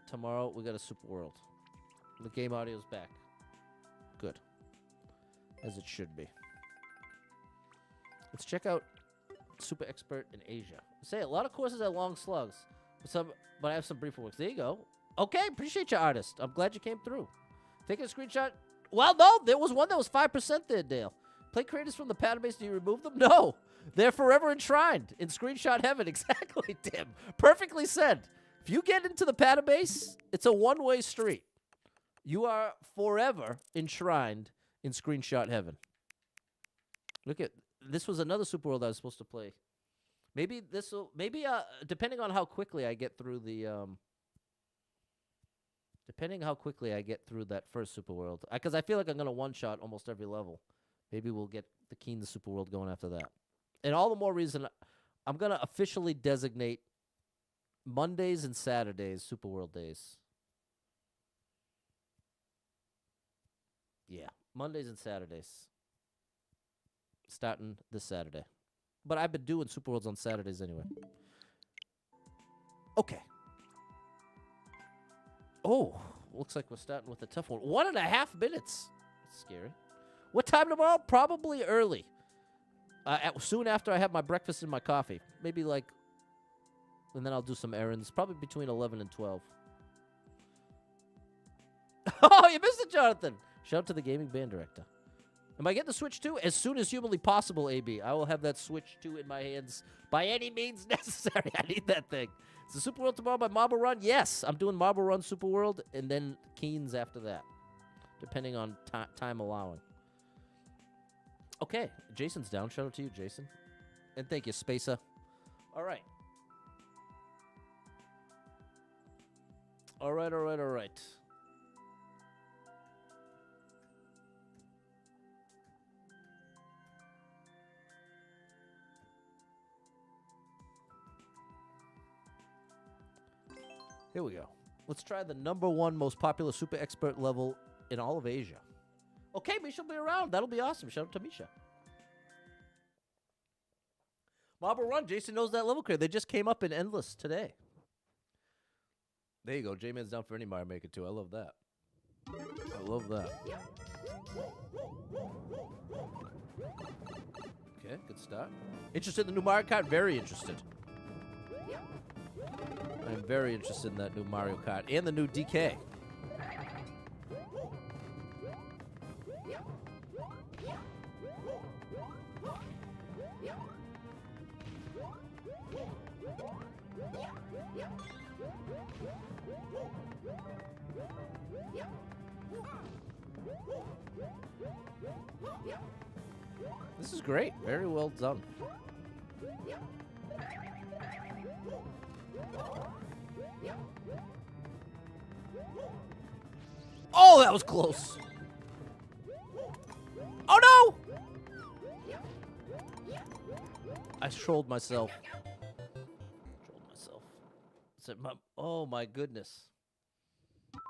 Tomorrow, we got a super world. The game audio's back. Good. As it should be. Let's check out Super Expert in Asia. Say, a lot of courses are long slugs, but I have some briefer works. There you go. Okay, appreciate you, artist. I'm glad you came through. Taking a screenshot. Well, no, there was one that was 5% there, Dale. Play creators from the pattern base. Do you remove them? No. They're forever enshrined in screenshot heaven. Exactly, Tim. Perfectly said. If you get into the pattern base, it's a one-way street. You are forever enshrined in screenshot heaven. Look at this. Was another super world I was supposed to play. Maybe this will. Maybe depending on how quickly I get through the depending how quickly I get through that first super world, because I feel like I'm gonna one shot almost every level. Maybe we'll get the Keen the super world going after that. And all the more reason I'm gonna officially designate Mondays and Saturdays super world days. Yeah, Mondays and Saturdays. Starting this Saturday. But I've been doing Super Worlds on Saturdays anyway. Okay. Oh, looks like we're starting with a tough one. 1.5 minutes. That's scary. What time tomorrow? Probably early. Soon after I have my breakfast and my coffee. Maybe like, and then I'll do some errands. Probably between 11 and 12. Oh, you missed it, Jonathan. Shout out to the gaming band director. Am I getting the Switch 2? As soon as humanly possible, AB. I will have that Switch 2 in my hands by any means necessary. I need that thing. Is the Super World tomorrow by Marble Run? Yes. I'm doing Marble Run Super World and then Keens after that, depending on time allowing. Okay. Jason's down. Shout out to you, Jason. And thank you, Spacer. All right. All right. Here we go. Let's try the #1 most popular super expert level in all of Asia. Okay, Misha will be around. That'll be awesome. Shout out to Misha. Marble Run. Jason knows that level clear. They just came up in Endless today. There you go. J-Man's down for any Mario Maker too. I love that. I love that. Okay, good start. Interested in the new Mario Kart? Very interested. I'm very interested in that new Mario Kart and the new DK. This is great. Very well done. Oh, that was close. Oh, no! I trolled myself. Said, oh, my goodness.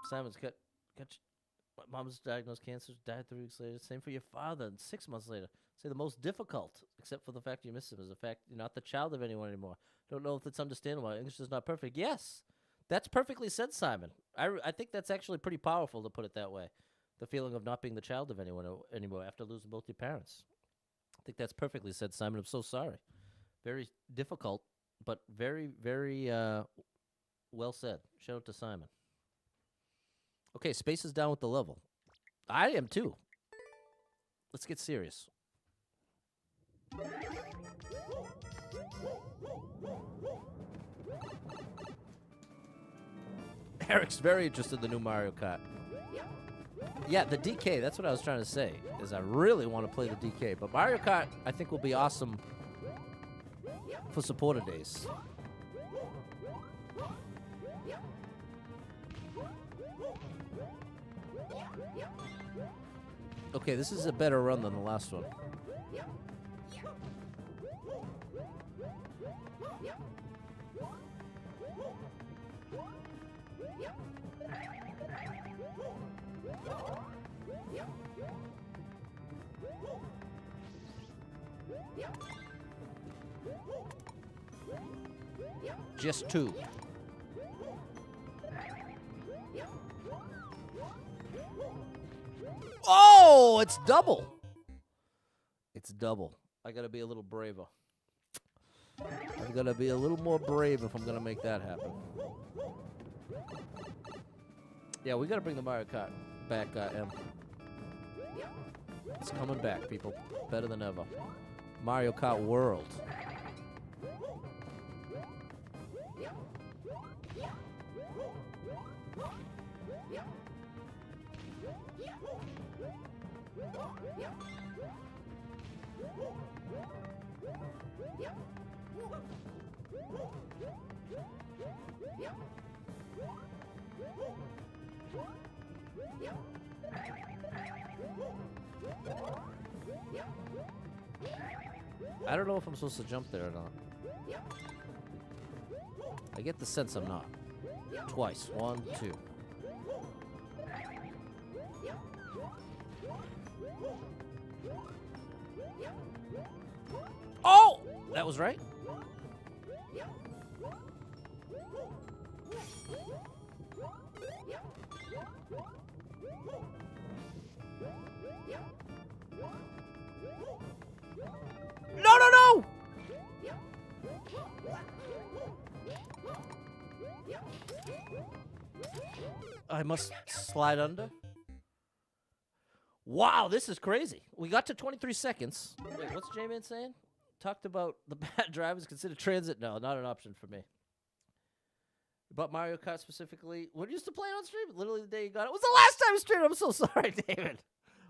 Simon's got my mom's diagnosed cancer, died 3 weeks later. Same for your father, and 6 months later. Say the most difficult, except for the fact you miss him, is the fact you're not the child of anyone anymore. Don't know if it's understandable. English is not perfect. Yes, that's perfectly said, Simon. I think that's actually pretty powerful to put it that way. The feeling of not being the child of anyone anymore after losing both your parents. I think that's perfectly said, Simon. I'm so sorry. Very difficult, but very, very well said. Shout out to Simon. Okay, Space is down with the level. I am too. Let's get serious. Eric's very interested in the new Mario Kart. Yeah, the DK, that's what I was trying to say, is I really want to play the DK. But Mario Kart, I think, will be awesome for supporter days. Okay, this is a better run than the last one. Just 2. Oh, it's double. It's double. I gotta be a little braver. I've gotta be a little more brave if I'm gonna make that happen. Yeah, we gotta bring the Mario Kart back, M. It's coming back, people. Better than ever. Mario Kart World. I don't know if I'm supposed to jump there or not. I get the sense I'm not. Twice. 1, 2. Oh! That was right. No, no, no! I must slide under. Wow, this is crazy. We got to 23 seconds. Wait, what's J-Man saying? Talked about the bad drivers consider transit. No, not an option for me. But Mario Kart specifically, when you used to play it on stream, literally the day you got it was the last time I streamed. I'm so sorry, David.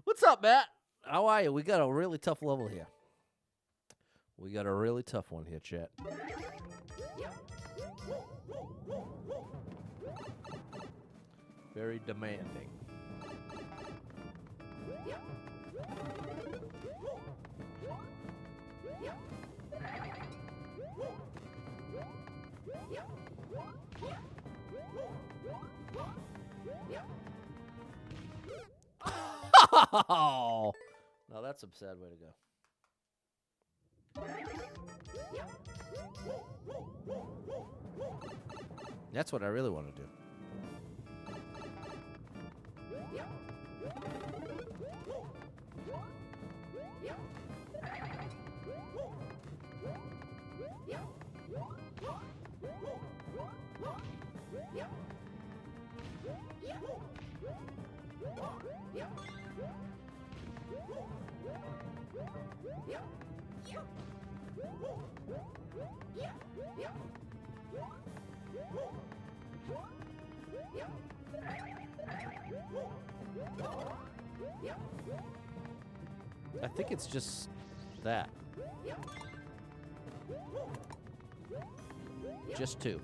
What's up, Matt? How are you? We got a really tough level here. We got a really tough one here, chat. Very demanding. Oh, now that's a sad way to go. That's what I really want to do. I think it's just that. Just 2.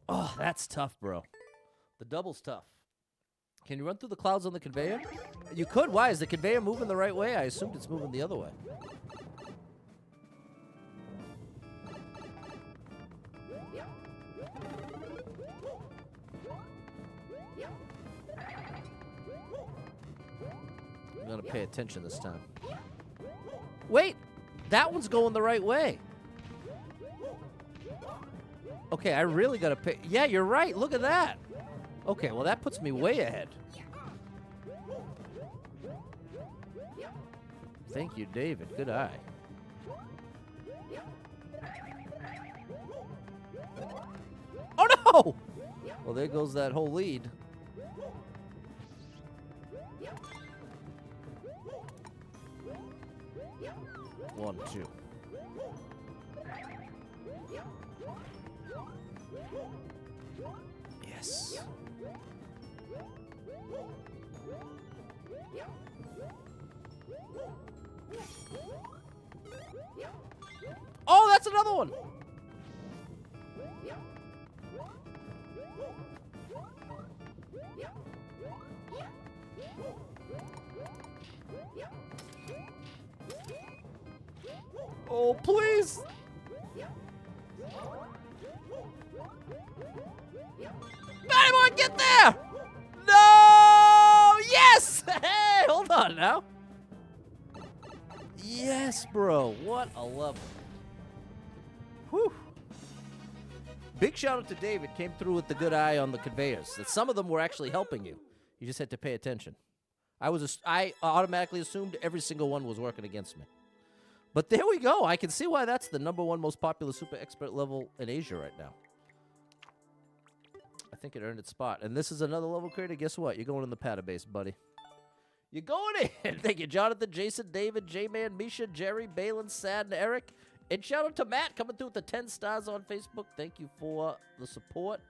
Oh, that's tough, bro. The double's tough. Can you run through the clouds on the conveyor? You could. Why? Is the conveyor moving the right way? I assumed it's moving the other way. I'm gonna pay attention this time. Wait! That one's going the right way. Okay, I really gotta pay. Yeah, you're right. Look at that. Okay, well, that puts me way ahead. Thank you, David. Good eye. Oh, no! Well, there goes that whole lead. One, 2. Yes. Oh, that's another one. Oh, please. Anyone get there? No! Yes! Hey, hold on now. Yes, bro. What a level. Whew. Big shout out to David. Came through with the good eye on the conveyors. That some of them were actually helping you. You just had to pay attention. I automatically assumed every single one was working against me. But there we go. I can see why that's the #1 most popular super expert level in Asia right now. I think it earned its spot. And this is another level creator. Guess what? You're going in the paddle-base, buddy. You're going in. Thank you, Jonathan, Jason, David, J-Man, Misha, Jerry, Balin, Sad, and Eric. And shout out to Matt coming through with the 10 stars on Facebook. Thank you for the support.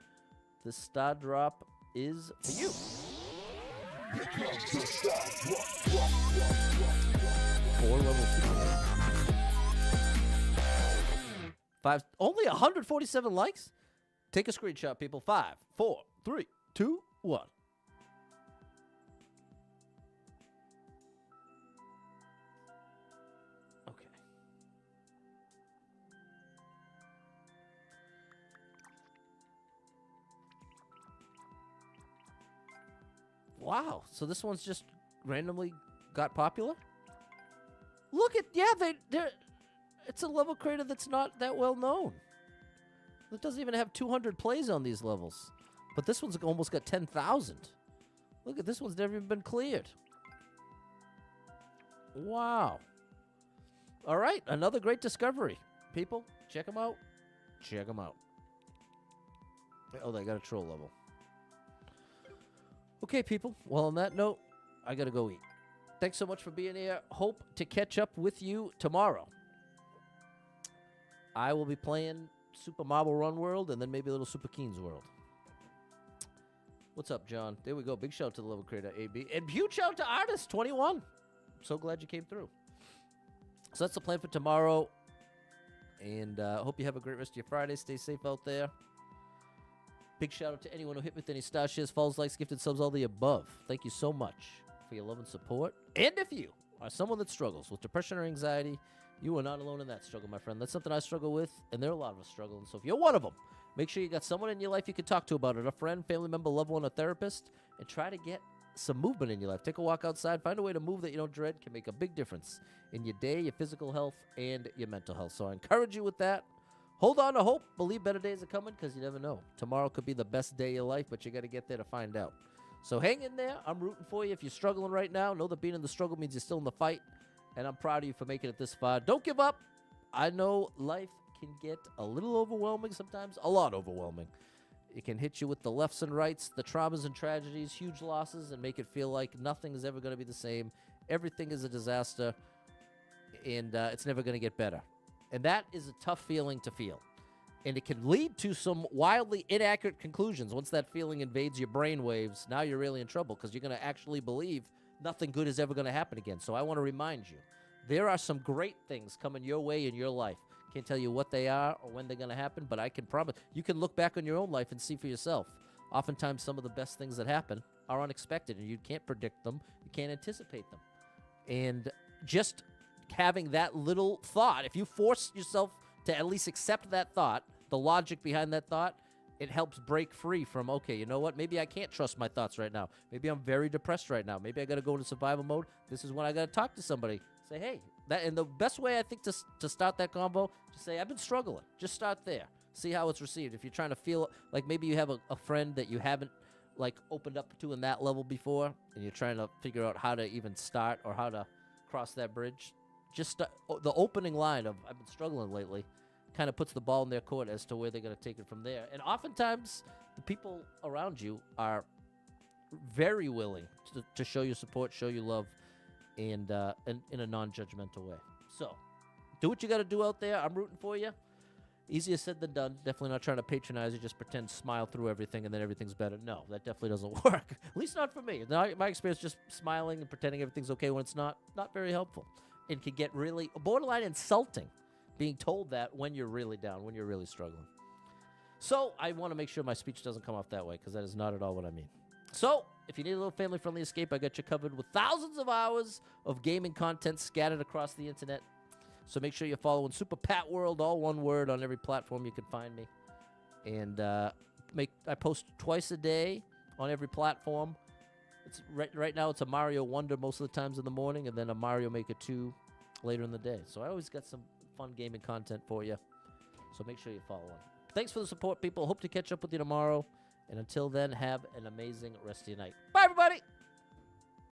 This star drop is for you. 4 levels. 5. Only 147 likes? Take a screenshot, people. 5, 4, 3, 2, 1. Okay. Wow. So this one's just randomly got popular? Look at, yeah, they're it's a level creator that's not that well known. It doesn't even have 200 plays on these levels. But this one's almost got 10,000. Look at this one's never even been cleared. Wow. All right, another great discovery. People, check them out. Check them out. Oh, they got a troll level. Okay, people. Well, on that note, I got to go eat. Thanks so much for being here. Hope to catch up with you tomorrow. I will be playing Super Marble Run World and then maybe a little Super Keens World. What's up, John? There we go. Big shout out to the level creator, AB. And huge shout out to Artist 21. So glad you came through. So that's the plan for tomorrow. And hope you have a great rest of your Friday. Stay safe out there. Big shout out to anyone who hit with any star shares, follows, likes, gifted subs, all the above. Thank you so much for your love and support. And if you are someone that struggles with depression or anxiety, you are not alone in that struggle, my friend. That's something I struggle with, and there are a lot of us struggling. So if you're one of them, make sure you got someone in your life you can talk to about it, a friend, family member, loved one, a therapist, and try to get some movement in your life. Take a walk outside. Find a way to move that you don't dread. Can make a big difference in your day, your physical health, and your mental health. So I encourage you with that. Hold on to hope. Believe better days are coming because you never know. Tomorrow could be the best day of your life, but you got to get there to find out. So hang in there. I'm rooting for you. If you're struggling right now, know that being in the struggle means you're still in the fight, and I'm proud of you for making it this far. Don't give up. I know life can get a little overwhelming sometimes, a lot overwhelming. It can hit you with the lefts and rights, the traumas and tragedies, huge losses, and make it feel like nothing is ever going to be the same. Everything is a disaster, and it's never going to get better. And that is a tough feeling to feel. And it can lead to some wildly inaccurate conclusions. Once that feeling invades your brain waves, now you're really in trouble because you're going to actually believe nothing good is ever going to happen again. So I want to remind you, there are some great things coming your way in your life. Can't tell you what they are or when they're going to happen, but I can promise you can look back on your own life and see for yourself. Oftentimes, some of the best things that happen are unexpected, and you can't predict them. You can't anticipate them. And just having that little thought, if you force yourself to at least accept that thought, the logic behind that thought, it helps break free from, okay, you know what? Maybe I can't trust my thoughts right now. Maybe I'm very depressed right now. Maybe I got to go into survival mode. This is when I got to talk to somebody. Say, hey, and the best way I think to start that combo, just say, I've been struggling. Just start there. See how it's received. If you're trying to feel like maybe you have a friend that you haven't like opened up to in that level before, and you're trying to figure out how to even start or how to cross that bridge, just the opening line of I've been struggling lately kind of puts the ball in their court as to where they're going to take it from there. And oftentimes, the people around you are very willing to show you support, show you love, and in a non-judgmental way. So, do what you got to do out there. I'm rooting for you. Easier said than done. Definitely not trying to patronize you. Just pretend, smile through everything, and then everything's better. No, that definitely doesn't work. At least not for me. My experience, just smiling and pretending everything's okay when it's not very helpful. It can get really borderline insulting being told that when you're really down, when you're really struggling. So I want to make sure my speech doesn't come off that way, because that is not at all what I mean. So if you need a little family-friendly escape, I got you covered with thousands of hours of gaming content scattered across the internet. So make sure you're following Super Pat World, all one word, on every platform you can find me. And I post twice a day on every platform. It's right now it's a Mario Wonder most of the times in the morning, and then a Mario Maker 2 later in the day. So I always got some fun gaming content for you. So make sure you follow on. Thanks for the support, people. Hope to catch up with you tomorrow. And until then, have an amazing rest of your night. Bye, everybody.